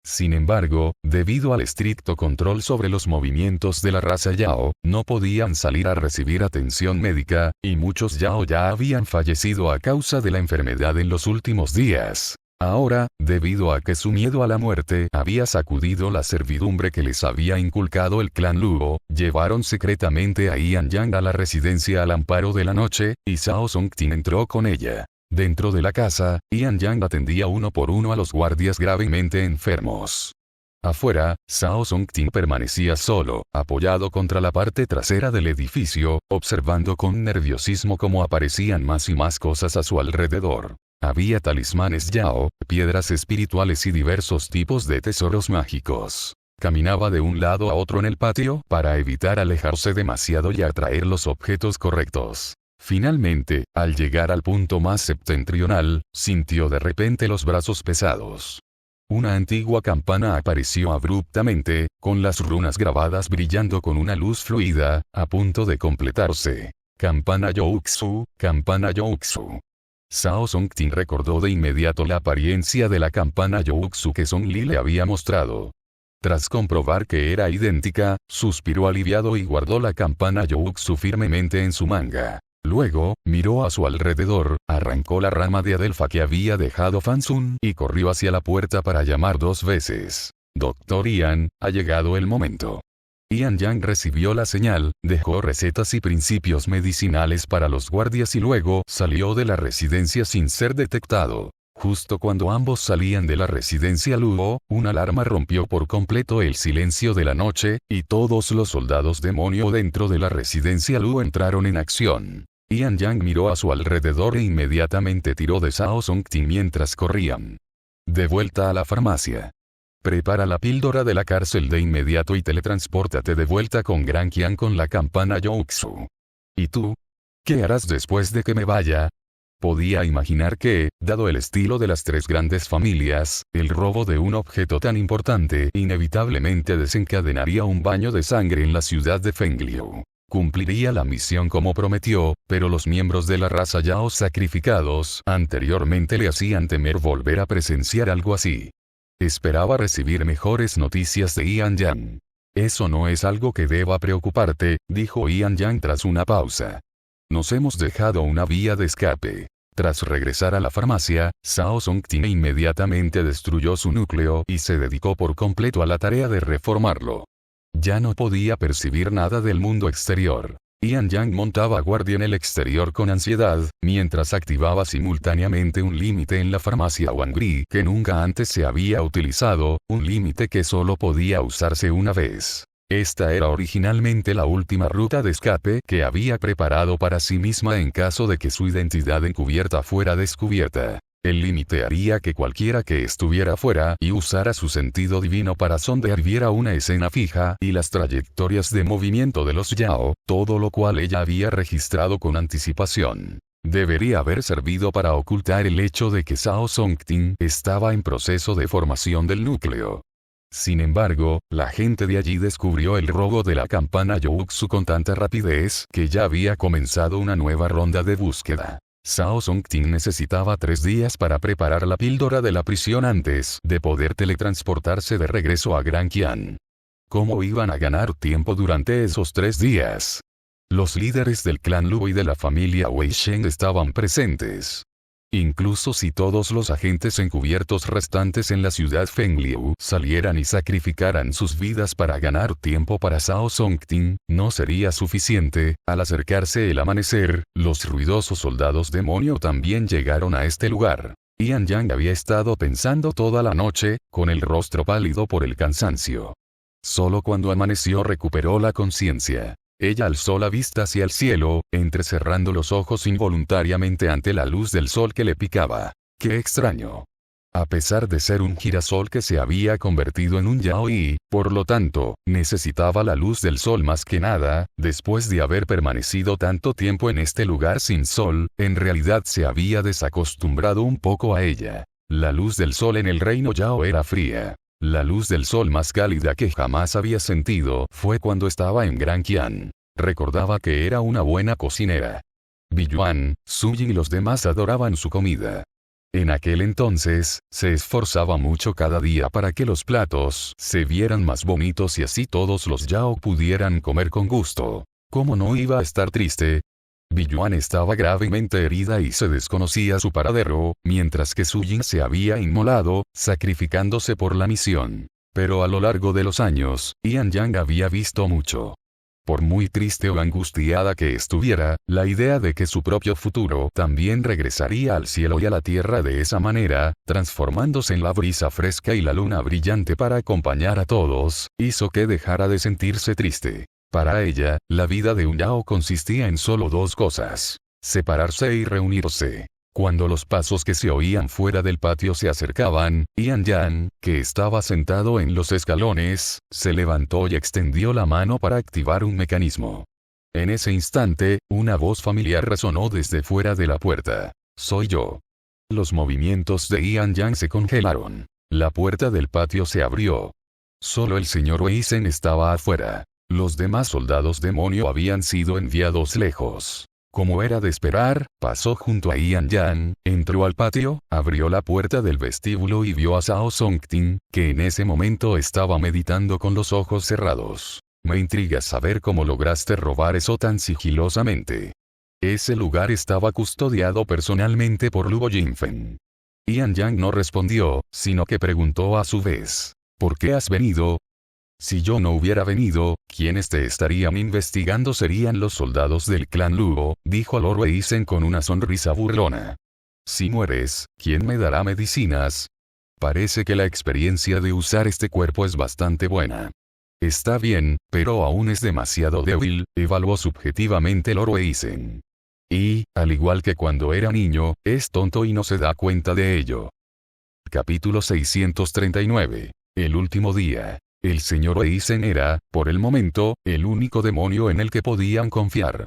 Sin embargo, debido al estricto control sobre los movimientos de la raza Yao, no podían salir a recibir atención médica, y muchos Yao ya habían fallecido a causa de la enfermedad en los últimos días. Ahora, debido a que su miedo a la muerte había sacudido la servidumbre que les había inculcado el clan Luo, llevaron secretamente a Ian Yang a la residencia al amparo de la noche, y Shao Songting entró con ella. Dentro de la casa, Ian Yang atendía uno por uno a los guardias gravemente enfermos. Afuera, Shao Songting permanecía solo, apoyado contra la parte trasera del edificio, observando con nerviosismo cómo aparecían más y más cosas a su alrededor. Había talismanes Yao, piedras espirituales y diversos tipos de tesoros mágicos. Caminaba de un lado a otro en el patio para evitar alejarse demasiado y atraer los objetos correctos. Finalmente, al llegar al punto más septentrional, sintió de repente los brazos pesados. Una antigua campana apareció abruptamente, con las runas grabadas brillando con una luz fluida, a punto de completarse. Campana Youxu, Campana Youxu. Shao Songting recordó de inmediato la apariencia de la campana Youxu que Song Li le había mostrado. Tras comprobar que era idéntica, suspiró aliviado y guardó la campana Youxu firmemente en su manga. Luego, miró a su alrededor, arrancó la rama de adelfa que había dejado Fan Sun y corrió hacia la puerta para llamar 2 veces. Dr. Ian, ha llegado el momento. Ian Yang recibió la señal, dejó recetas y principios medicinales para los guardias y luego salió de la residencia sin ser detectado. Justo cuando ambos salían de la residencia Luo, una alarma rompió por completo el silencio de la noche, y todos los soldados demonio dentro de la residencia Luo entraron en acción. Ian Yang miró a su alrededor e inmediatamente tiró de Shao Songting mientras corrían. De vuelta a la farmacia. Prepara la píldora de la cárcel de inmediato y teletranspórtate de vuelta con Gran Qian con la campana Youxu. ¿Y tú? ¿Qué harás después de que me vaya? Podía imaginar que, dado el estilo de las 3 grandes familias, el robo de un objeto tan importante inevitablemente desencadenaría un baño de sangre en la ciudad de Fengliu. Cumpliría la misión como prometió, pero los miembros de la raza Yao sacrificados anteriormente le hacían temer volver a presenciar algo así. Esperaba recibir mejores noticias de Ian Yang. Eso no es algo que deba preocuparte, dijo Ian Yang tras una pausa. Nos hemos dejado una vía de escape. Tras regresar a la farmacia, Shao Songting inmediatamente destruyó su núcleo y se dedicó por completo a la tarea de reformarlo. Ya no podía percibir nada del mundo exterior. Ian Yang montaba guardia en el exterior con ansiedad, mientras activaba simultáneamente un límite en la farmacia Wangri que nunca antes se había utilizado, un límite que solo podía usarse una vez. Esta era originalmente la última ruta de escape que había preparado para sí misma en caso de que su identidad encubierta fuera descubierta. El límite haría que cualquiera que estuviera fuera y usara su sentido divino para sondear viera una escena fija y las trayectorias de movimiento de los Yao, todo lo cual ella había registrado con anticipación. Debería haber servido para ocultar el hecho de que Shao Songting estaba en proceso de formación del núcleo. Sin embargo, la gente de allí descubrió el robo de la campana Youxu con tanta rapidez que ya había comenzado una nueva ronda de búsqueda. Shao Songting necesitaba 3 días para preparar la píldora de la prisión antes de poder teletransportarse de regreso a Gran Qian. ¿Cómo iban a ganar tiempo durante esos 3 días? Los líderes del clan Luo y de la familia Wei Shen estaban presentes. Incluso si todos los agentes encubiertos restantes en la ciudad Fengliu salieran y sacrificaran sus vidas para ganar tiempo para Shao Songting, no sería suficiente. Al acercarse el amanecer, los ruidosos soldados demonio también llegaron a este lugar. Ian Yang había estado pensando toda la noche, con el rostro pálido por el cansancio. Solo cuando amaneció recuperó la conciencia. Ella alzó la vista hacia el cielo, entrecerrando los ojos involuntariamente ante la luz del sol que le picaba. ¡Qué extraño! A pesar de ser un girasol que se había convertido en un Yao y, por lo tanto, necesitaba la luz del sol más que nada, después de haber permanecido tanto tiempo en este lugar sin sol, en realidad se había desacostumbrado un poco a ella. La luz del sol en el reino Yao era fría. La luz del sol más cálida que jamás había sentido fue cuando estaba en Gran Qian. Recordaba que era una buena cocinera. Biyuan, Suyi y los demás adoraban su comida. En aquel entonces, se esforzaba mucho cada día para que los platos se vieran más bonitos y así todos los Yao pudieran comer con gusto. ¿Cómo no iba a estar triste? Biyuan estaba gravemente herida y se desconocía su paradero, mientras que Sujin se había inmolado, sacrificándose por la misión. Pero a lo largo de los años, Ian Yang había visto mucho. Por muy triste o angustiada que estuviera, la idea de que su propio futuro también regresaría al cielo y a la tierra de esa manera, transformándose en la brisa fresca y la luna brillante para acompañar a todos, hizo que dejara de sentirse triste. Para ella, la vida de un Yao consistía en solo dos cosas: separarse y reunirse. Cuando los pasos que se oían fuera del patio se acercaban, Ian Yang, que estaba sentado en los escalones, se levantó y extendió la mano para activar un mecanismo. En ese instante, una voz familiar resonó desde fuera de la puerta. «Soy yo». Los movimientos de Ian Yang se congelaron. La puerta del patio se abrió. Solo el señor Weisen estaba afuera. Los demás soldados demonio habían sido enviados lejos. Como era de esperar, pasó junto a Ian Yang, entró al patio, abrió la puerta del vestíbulo y vio a Zhao Songting, que en ese momento estaba meditando con los ojos cerrados. Me intriga saber cómo lograste robar eso tan sigilosamente. Ese lugar estaba custodiado personalmente por Luo Jinfen. Ian Yang no respondió, sino que preguntó a su vez: ¿por qué has venido? Si yo no hubiera venido, quienes te estarían investigando serían los soldados del clan Luo, dijo Lord Weisen con una sonrisa burlona. Si mueres, ¿quién me dará medicinas? Parece que la experiencia de usar este cuerpo es bastante buena. Está bien, pero aún es demasiado débil, evaluó subjetivamente Lord Weisen. Y, al igual que cuando era niño, es tonto y no se da cuenta de ello. Capítulo 639. El último día. El señor Weisen era, por el momento, el único demonio en el que podían confiar.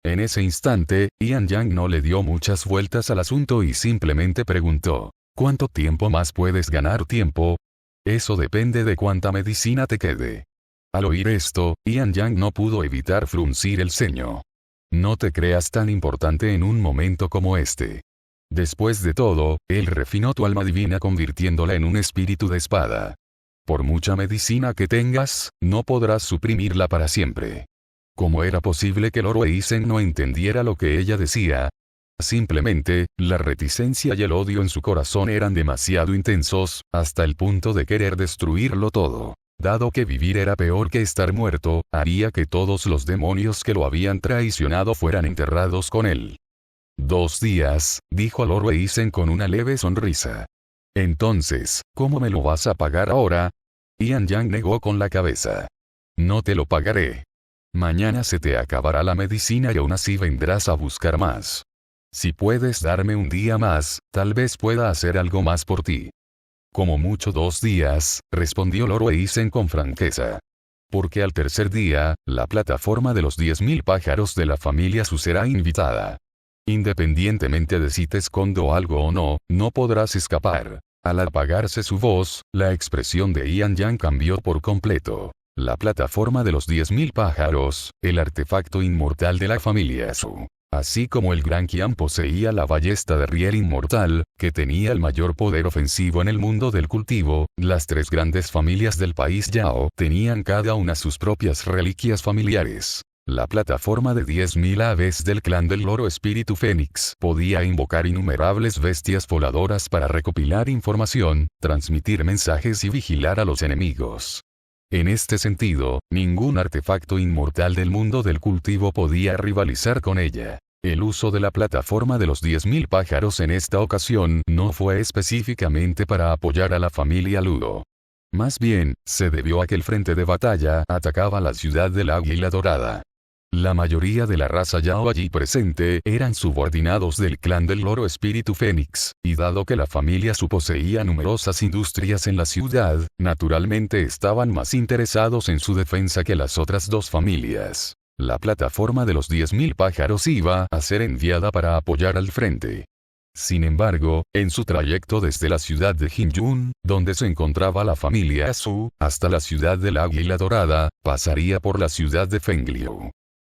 En ese instante, Ian Yang no le dio muchas vueltas al asunto y simplemente preguntó: ¿cuánto tiempo más puedes ganar tiempo? Eso depende de cuánta medicina te quede. Al oír esto, Ian Yang no pudo evitar fruncir el ceño. No te creas tan importante en un momento como este. Después de todo, él refinó tu alma divina convirtiéndola en un espíritu de espada. Por mucha medicina que tengas, no podrás suprimirla para siempre. ¿Cómo era posible que Lord Weisen no entendiera lo que ella decía? Simplemente, la reticencia y el odio en su corazón eran demasiado intensos, hasta el punto de querer destruirlo todo. Dado que vivir era peor que estar muerto, haría que todos los demonios que lo habían traicionado fueran enterrados con él. 2 días, dijo Lord Weisen con una leve sonrisa. Entonces, ¿cómo me lo vas a pagar ahora? Ian Yang negó con la cabeza. No te lo pagaré. Mañana se te acabará la medicina y aún así vendrás a buscar más. Si puedes darme un día más, tal vez pueda hacer algo más por ti. Como mucho 2 días, respondió Lord Weisen con franqueza. Porque al tercer día, la plataforma de los 10.000 pájaros de la familia Su será invitada. Independientemente de si te escondo algo o no, no podrás escapar. Al apagarse su voz, la expresión de Ian Yang cambió por completo. La plataforma de los 10.000 pájaros, el artefacto inmortal de la familia Su. Así como el Gran Qian poseía la ballesta de riel inmortal, que tenía el mayor poder ofensivo en el mundo del cultivo, las 3 grandes familias del país Yao tenían cada una sus propias reliquias familiares. La plataforma de 10.000 aves del clan del Loro Espíritu Fénix podía invocar innumerables bestias voladoras para recopilar información, transmitir mensajes y vigilar a los enemigos. En este sentido, ningún artefacto inmortal del mundo del cultivo podía rivalizar con ella. El uso de la plataforma de los 10.000 pájaros en esta ocasión no fue específicamente para apoyar a la familia Luo. Más bien, se debió a que el frente de batalla atacaba la ciudad del Águila Dorada. La mayoría de la raza Yao allí presente eran subordinados del clan del Loro Espíritu Fénix, y dado que la familia Su poseía numerosas industrias en la ciudad, naturalmente estaban más interesados en su defensa que las otras 2 familias. La plataforma de los 10.000 pájaros iba a ser enviada para apoyar al frente. Sin embargo, en su trayecto desde la ciudad de Jinjun, donde se encontraba la familia Su, hasta la ciudad del Águila Dorada, pasaría por la ciudad de Fengliu.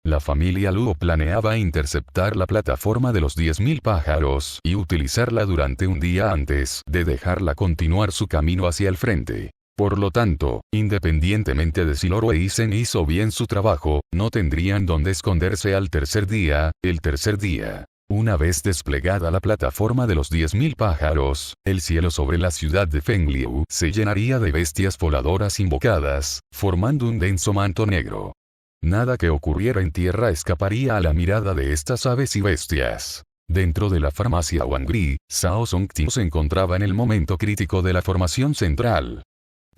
La familia Luo planeaba interceptar la plataforma de los 10.000 pájaros y utilizarla durante un día antes de dejarla continuar su camino hacia el frente. Por lo tanto, independientemente de si Lord Weisen hizo bien su trabajo, no tendrían dónde esconderse al tercer día. El tercer día. Una vez desplegada la plataforma de los 10.000 pájaros, el cielo sobre la ciudad de Fengliu se llenaría de bestias voladoras invocadas, formando un denso manto negro. Nada que ocurriera en tierra escaparía a la mirada de estas aves y bestias. Dentro de la farmacia Wangri, Shao Songting se encontraba en el momento crítico de la formación central.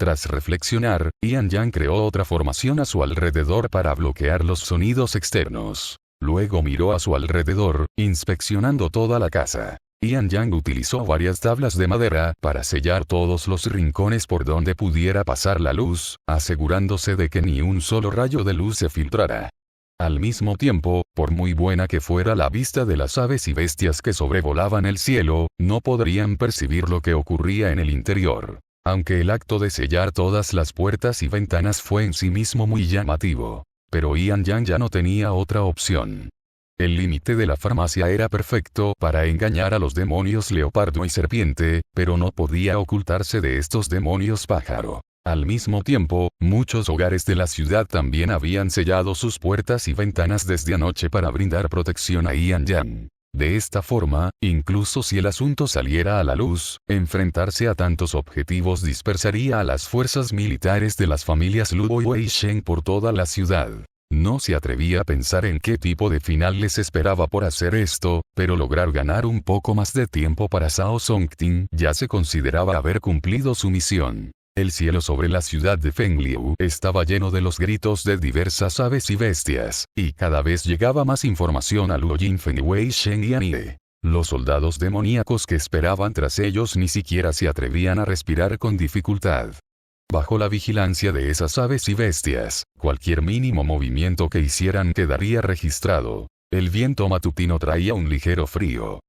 Tras reflexionar, Ian Yang creó otra formación a su alrededor para bloquear los sonidos externos. Luego miró a su alrededor, inspeccionando toda la casa. Ian Yang utilizó varias tablas de madera para sellar todos los rincones por donde pudiera pasar la luz, asegurándose de que ni un solo rayo de luz se filtrara. Al mismo tiempo, por muy buena que fuera la vista de las aves y bestias que sobrevolaban el cielo, no podrían percibir lo que ocurría en el interior. Aunque el acto de sellar todas las puertas y ventanas fue en sí mismo muy llamativo. Pero Ian Yang ya no tenía otra opción. El límite de la farmacia era perfecto para engañar a los demonios leopardo y serpiente, pero no podía ocultarse de estos demonios pájaro. Al mismo tiempo, muchos hogares de la ciudad también habían sellado sus puertas y ventanas desde anoche para brindar protección a Ian Yang. De esta forma, incluso si el asunto saliera a la luz, enfrentarse a tantos objetivos dispersaría a las fuerzas militares de las familias Luo y Wei Shen por toda la ciudad. No se atrevía a pensar en qué tipo de final les esperaba por hacer esto, pero lograr ganar un poco más de tiempo para Shao Songting ya se consideraba haber cumplido su misión. El cielo sobre la ciudad de Fengliu estaba lleno de los gritos de diversas aves y bestias, y cada vez llegaba más información a Luo Jinfen y Wei Shen y Anie. Los soldados demoníacos que esperaban tras ellos ni siquiera se atrevían a respirar con dificultad. Bajo la vigilancia de esas aves y bestias, cualquier mínimo movimiento que hicieran quedaría registrado. El viento matutino traía un ligero frío.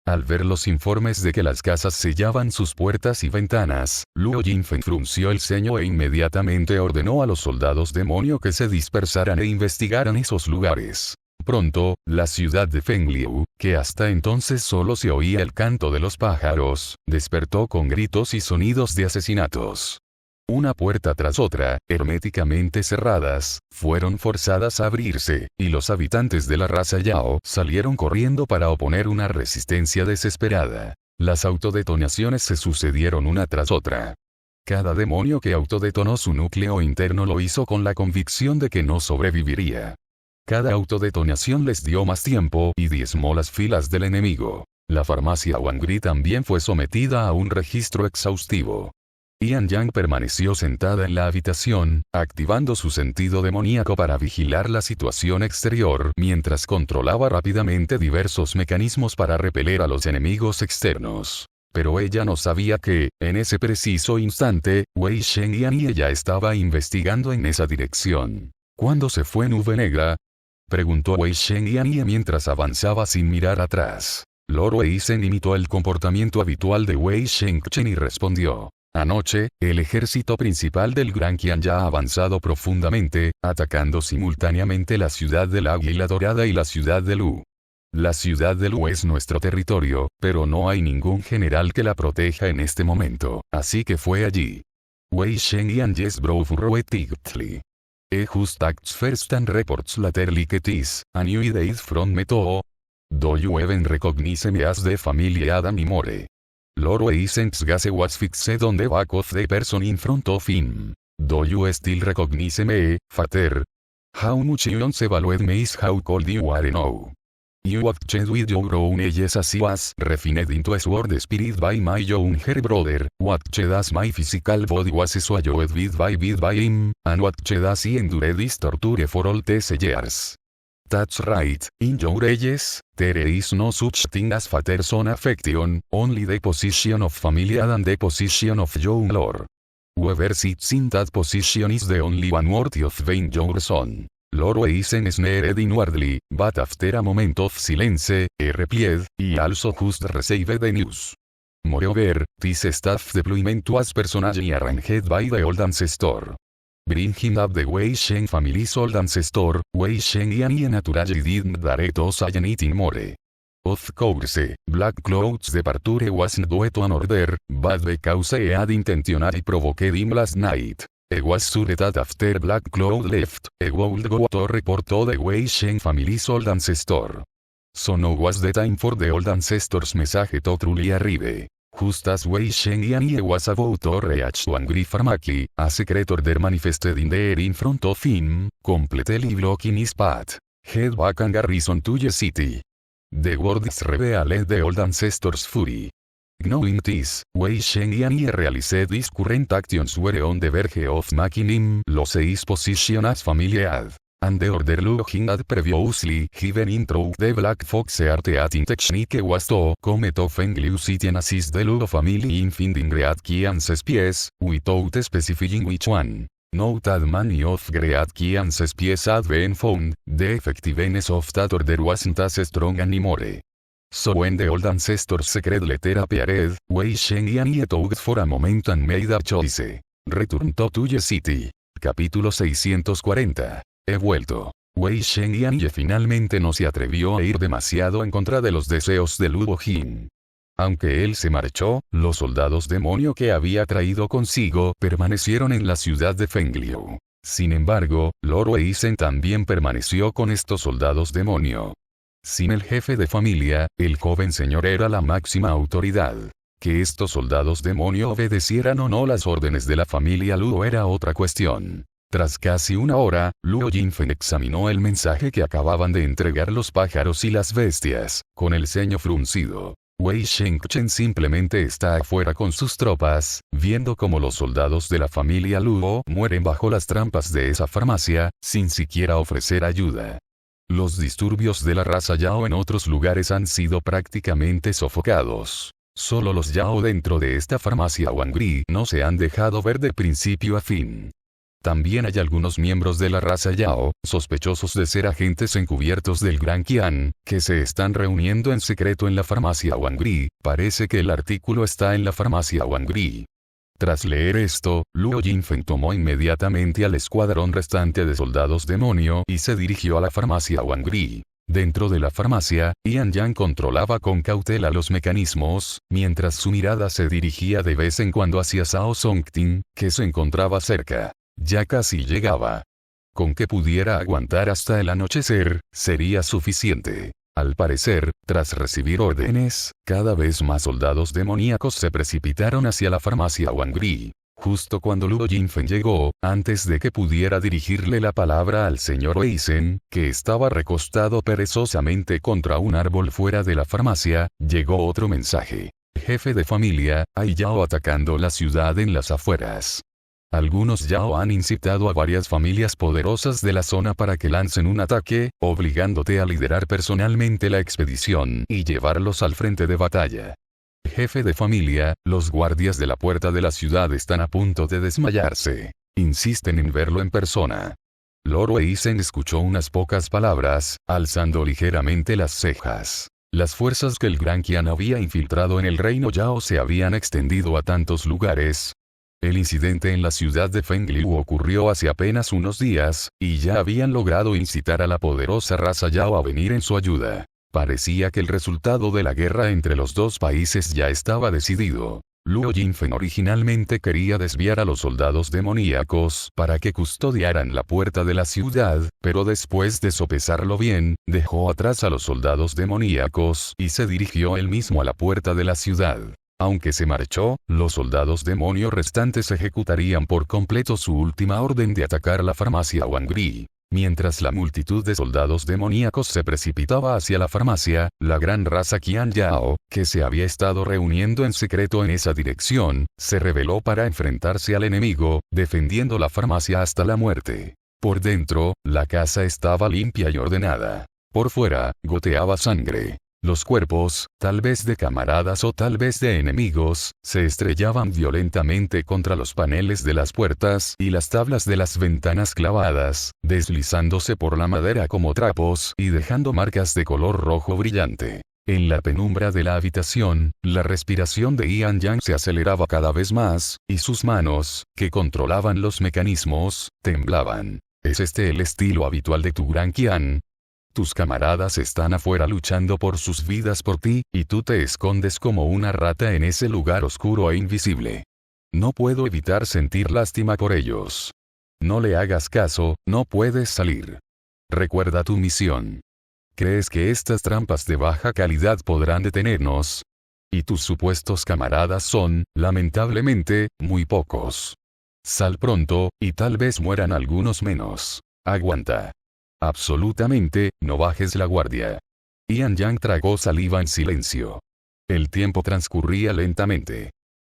Al ver los informes de que las casas sellaban sus puertas y ventanas, Luo Jinfen frunció el ceño e inmediatamente ordenó a los soldados demonio que se dispersaran e investigaran esos lugares. Pronto, la ciudad de Fengliu, que hasta entonces solo se oía el canto de los pájaros, despertó con gritos y sonidos de asesinatos. Una puerta tras otra, herméticamente cerradas, fueron forzadas a abrirse, y los habitantes de la raza Yao salieron corriendo para oponer una resistencia desesperada. Las autodetonaciones se sucedieron una tras otra. Cada demonio que autodetonó su núcleo interno lo hizo con la convicción de que no sobreviviría. Cada autodetonación les dio más tiempo y diezmó las filas del enemigo. La farmacia Wangri también fue sometida a un registro exhaustivo. Ian Yang permaneció sentada en la habitación, activando su sentido demoníaco para vigilar la situación exterior mientras controlaba rápidamente diversos mecanismos para repeler a los enemigos externos. Pero ella no sabía que, en ese preciso instante, Wei Shen y Anie ya estaba investigando en esa dirección. ¿Cuándo se fue Nube Negra?, preguntó Wei Shen y Anie mientras avanzaba sin mirar atrás. Lord Weisen imitó el comportamiento habitual de Wei Shengchen y respondió. Anoche, el ejército principal del Gran Qian ya ha avanzado profundamente, atacando simultáneamente la ciudad del Águila Dorada y la ciudad de Lu. La ciudad de Lu es nuestro territorio, pero no hay ningún general que la proteja en este momento, así que fue allí. Wei Shen y Anjes Brofuruetigtli. Just acts first and reports later like it is, a new day from Metoo. Do you even recognize me as the family Adam y More? Lord Weisen's gaze was fixed on the back of the person in front of him. Do you still recognize me, Father? How much you evaluate me is how cold you are now. You acted with your own eyes as I was refined into a sword spirit by my younger brother, watched as my physical body was swallowed bit by him, and watched as he endured this torture for all these years. That's right, in your eyes, there is no such thing as father-son affection, only the position of family and the position of your lord. Whoever sits in that position is the only one worthy of being your son. Lord Weisen sneered inwardly, but after a moment of silence, he replied, he also just received the news. Moreover, this staff deployment was personally arranged by the old ancestor. Bring him up the Wei Shen family's old ancestor, Wei Shen y Anie naturally didn't dare to say anything more. Of course, Black Cloud's departure wasn't due to an order, but because he had intentionally provoked him last night. He was sure that after Black Cloud left, he would go to report to the Wei Shen family's old ancestor. So now was the time for the old ancestor's message to truly arrive. Just as Wei Shen Yan was about to reach to angry Pharmaki, a secret order manifested in the air in front of him, completely blocking his path. Head back and garrison to the city. The words revealed the old ancestor's fury. Knowing this, Wei Shen Yan realized his current actions were on the verge of making him lose his position as familiar. And the order Luo Jin had previously given intro the Black Fox Art-Eating technique was to come to Fengliu City and assist the Luo family in finding Great Qian's spies, without specifying which one. Note that many of Great Qian's spies had been found, the effectiveness of that order wasn't as strong anymore. So when the old ancestor's secret letter appeared, Wei Shen Yan thought for a moment and made a choice. Return to the city. Capítulo 640. He vuelto. Wei Shen Yan finalmente no se atrevió a ir demasiado en contra de los deseos de Luo Jin. Aunque él se marchó, los soldados demonio que había traído consigo permanecieron en la ciudad de Fengliu. Sin embargo, Lord Wei Shen también permaneció con estos soldados demonio. Sin el jefe de familia, el joven señor era la máxima autoridad. Que estos soldados demonio obedecieran o no las órdenes de la familia Luo era otra cuestión. Tras casi una hora, Luo Jinfen examinó el mensaje que acababan de entregar los pájaros y las bestias, con el ceño fruncido. Wei Shengchen simplemente está afuera con sus tropas, viendo cómo los soldados de la familia Luo mueren bajo las trampas de esa farmacia, sin siquiera ofrecer ayuda. Los disturbios de la raza Yao en otros lugares han sido prácticamente sofocados. Solo los Yao dentro de esta farmacia Wangri no se han dejado ver de principio a fin. También hay algunos miembros de la raza Yao, sospechosos de ser agentes encubiertos del Gran Qian, que se están reuniendo en secreto en la farmacia Wangri. Parece que el artículo está en la farmacia Wangri. Tras leer esto, Luo Jinfen tomó inmediatamente al escuadrón restante de soldados demonio y se dirigió a la farmacia Wangri. Dentro de la farmacia, Yan Yang controlaba con cautela los mecanismos, mientras su mirada se dirigía de vez en cuando hacia Zhao Songting, que se encontraba cerca. Ya casi llegaba. Con que pudiera aguantar hasta el anochecer, sería suficiente. Al parecer, tras recibir órdenes, cada vez más soldados demoníacos se precipitaron hacia la farmacia Wangri. Justo cuando Luo Jinfen llegó, antes de que pudiera dirigirle la palabra al señor Wei Shen, que estaba recostado perezosamente contra un árbol fuera de la farmacia, llegó otro mensaje. Jefe de familia, hay Yao atacando la ciudad en las afueras. Algunos Yao han incitado a varias familias poderosas de la zona para que lancen un ataque, obligándote a liderar personalmente la expedición y llevarlos al frente de batalla. Jefe de familia, los guardias de la puerta de la ciudad están a punto de desmayarse. Insisten en verlo en persona. Lord Wei Shen escuchó unas pocas palabras, alzando ligeramente las cejas. Las fuerzas que el Gran Qian había infiltrado en el reino Yao se habían extendido a tantos lugares. El incidente en la ciudad de Fengliu ocurrió hace apenas unos días, y ya habían logrado incitar a la poderosa raza Yao a venir en su ayuda. Parecía que el resultado de la guerra entre los dos países ya estaba decidido. Luo Jinfen originalmente quería desviar a los soldados demoníacos para que custodiaran la puerta de la ciudad, pero después de sopesarlo bien, dejó atrás a los soldados demoníacos y se dirigió él mismo a la puerta de la ciudad. Aunque se marchó, los soldados demonio restantes ejecutarían por completo su última orden de atacar la farmacia Wangri. Mientras la multitud de soldados demoníacos se precipitaba hacia la farmacia, la gran raza Qian Yao, que se había estado reuniendo en secreto en esa dirección, se rebeló para enfrentarse al enemigo, defendiendo la farmacia hasta la muerte. Por dentro, la casa estaba limpia y ordenada. Por fuera, goteaba sangre. Los cuerpos, tal vez de camaradas o tal vez de enemigos, se estrellaban violentamente contra los paneles de las puertas y las tablas de las ventanas clavadas, deslizándose por la madera como trapos y dejando marcas de color rojo brillante. En la penumbra de la habitación, la respiración de Yan Yang se aceleraba cada vez más, y sus manos, que controlaban los mecanismos, temblaban. ¿Es este el estilo habitual de tu Gran Qian? Tus camaradas están afuera luchando por sus vidas por ti, y tú te escondes como una rata en ese lugar oscuro e invisible. No puedo evitar sentir lástima por ellos. No le hagas caso, no puedes salir. Recuerda tu misión. ¿Crees que estas trampas de baja calidad podrán detenernos? Y tus supuestos camaradas son, lamentablemente, muy pocos. Sal pronto, y tal vez mueran algunos menos. Aguanta. Absolutamente, no bajes la guardia. Ian Yang tragó saliva en silencio. El tiempo transcurría lentamente.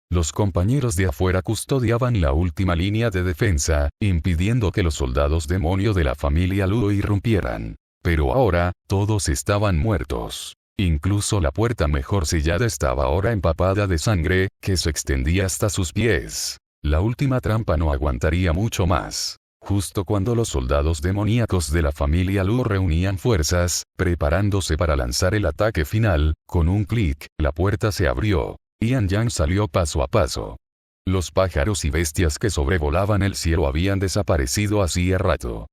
Los compañeros de afuera custodiaban la última línea de defensa, impidiendo que los soldados demonio de la familia Luo irrumpieran. Pero ahora, todos estaban muertos. Incluso la puerta mejor sellada estaba ahora empapada de sangre, que se extendía hasta sus pies. La última trampa no aguantaría mucho más. Justo cuando los soldados demoníacos de la familia Luo reunían fuerzas, preparándose para lanzar el ataque final, con un clic, la puerta se abrió. Ian Yang salió paso a paso. Los pájaros y bestias que sobrevolaban el cielo habían desaparecido hacía rato.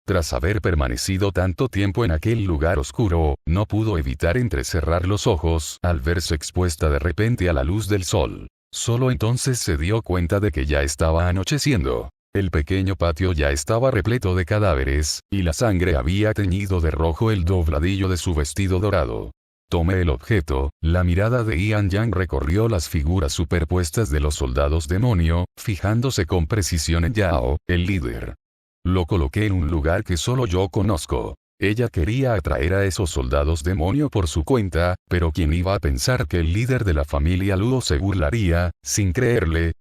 Tras haber permanecido tanto tiempo en aquel lugar oscuro, no pudo evitar entrecerrar los ojos al verse expuesta de repente a la luz del sol. Solo entonces se dio cuenta de que ya estaba anocheciendo. El pequeño patio ya estaba repleto de cadáveres, y la sangre había teñido de rojo el dobladillo de su vestido dorado. Tomé el objeto, la mirada de Ian Yang recorrió las figuras superpuestas de los soldados demonio, fijándose con precisión en Yao, el líder. Lo coloqué en un lugar que solo yo conozco. Ella quería atraer a esos soldados demonio por su cuenta, pero ¿quién iba a pensar que el líder de la familia Luo se burlaría, sin creerle?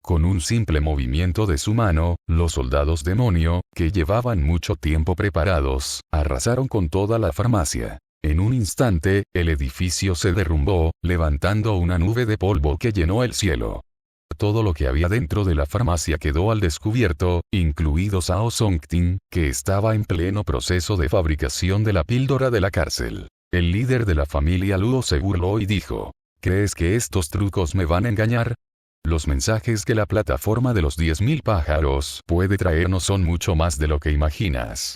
Con un simple movimiento de su mano, los soldados demonio, que llevaban mucho tiempo preparados, arrasaron con toda la farmacia. En un instante, el edificio se derrumbó, levantando una nube de polvo que llenó el cielo. Todo lo que había dentro de la farmacia quedó al descubierto, incluido Zhao Songting, que estaba en pleno proceso de fabricación de la píldora de la cárcel. El líder de la familia Luo se burló y dijo: ¿Crees que estos trucos me van a engañar? Los mensajes que la plataforma de los 10.000 pájaros puede traernos son mucho más de lo que imaginas.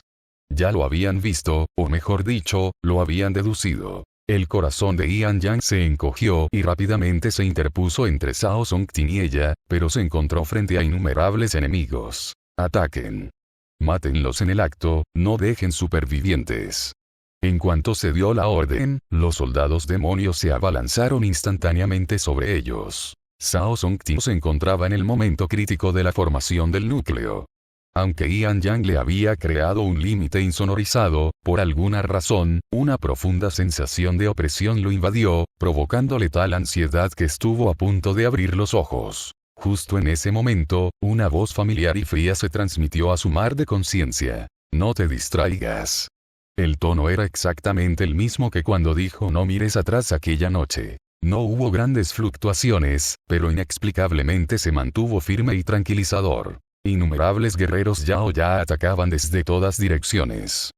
Ya lo habían visto, o mejor dicho, lo habían deducido. El corazón de Ian Yang se encogió y rápidamente se interpuso entre Zhao Songting y ella, pero se encontró frente a innumerables enemigos. Ataquen. Mátenlos en el acto, no dejen supervivientes. En cuanto se dio la orden, los soldados demonios se abalanzaron instantáneamente sobre ellos. Zhao Songting se encontraba en el momento crítico de la formación del núcleo. Aunque Ian Yang le había creado un límite insonorizado, por alguna razón, una profunda sensación de opresión lo invadió, provocándole tal ansiedad que estuvo a punto de abrir los ojos. Justo en ese momento, una voz familiar y fría se transmitió a su mar de conciencia. No te distraigas. El tono era exactamente el mismo que cuando dijo no mires atrás aquella noche. No hubo grandes fluctuaciones, pero inexplicablemente se mantuvo firme y tranquilizador. Innumerables guerreros Yao ya atacaban desde todas direcciones.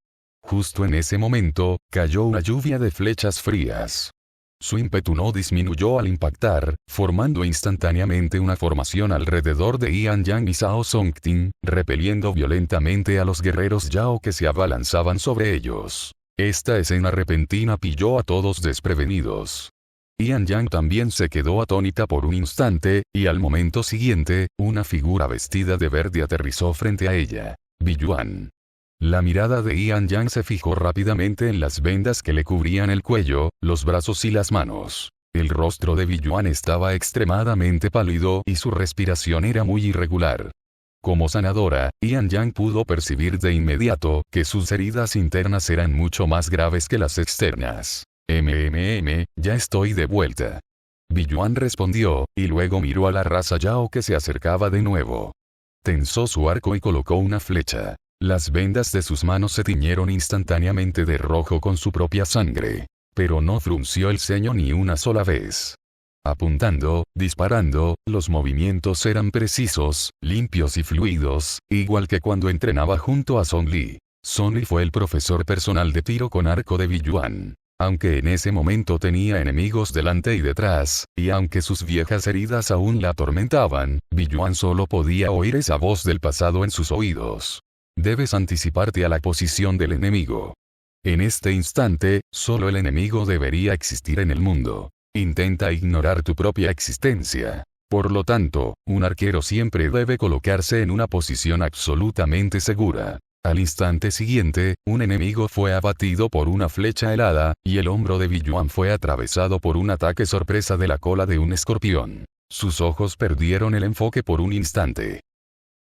Justo en ese momento, cayó una lluvia de flechas frías. Su ímpetu no disminuyó al impactar, formando instantáneamente una formación alrededor de Ian Yang y Zhao Songting, repeliendo violentamente a los guerreros Yao que se abalanzaban sobre ellos. Esta escena repentina pilló a todos desprevenidos. Ian Yang también se quedó atónita por un instante, y al momento siguiente, una figura vestida de verde aterrizó frente a ella. Biyuan. La mirada de Ian Yang se fijó rápidamente en las vendas que le cubrían el cuello, los brazos y las manos. El rostro de Biyuan estaba extremadamente pálido y su respiración era muy irregular. Como sanadora, Ian Yang pudo percibir de inmediato que sus heridas internas eran mucho más graves que las externas. Ya estoy de vuelta. Biyuan respondió, y luego miró a la raza Yao que se acercaba de nuevo. Tensó su arco y colocó una flecha. Las vendas de sus manos se tiñeron instantáneamente de rojo con su propia sangre. Pero no frunció el ceño ni una sola vez. Apuntando, disparando, los movimientos eran precisos, limpios y fluidos, igual que cuando entrenaba junto a Song Li. Song Li fue el profesor personal de tiro con arco de Biyuan. Aunque en ese momento tenía enemigos delante y detrás, y aunque sus viejas heridas aún la atormentaban, Biyuan solo podía oír esa voz del pasado en sus oídos. Debes anticiparte a la posición del enemigo. En este instante, solo el enemigo debería existir en el mundo. Intenta ignorar tu propia existencia. Por lo tanto, un arquero siempre debe colocarse en una posición absolutamente segura. Al instante siguiente, un enemigo fue abatido por una flecha helada, y el hombro de Billuan fue atravesado por un ataque sorpresa de la cola de un escorpión. Sus ojos perdieron el enfoque por un instante.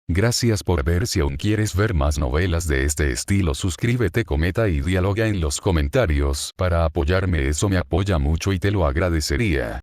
Gracias por ver. Si aún quieres ver más novelas de este estilo, suscríbete, comenta y dialoga en los comentarios. Para apoyarme, eso me apoya mucho y te lo agradecería.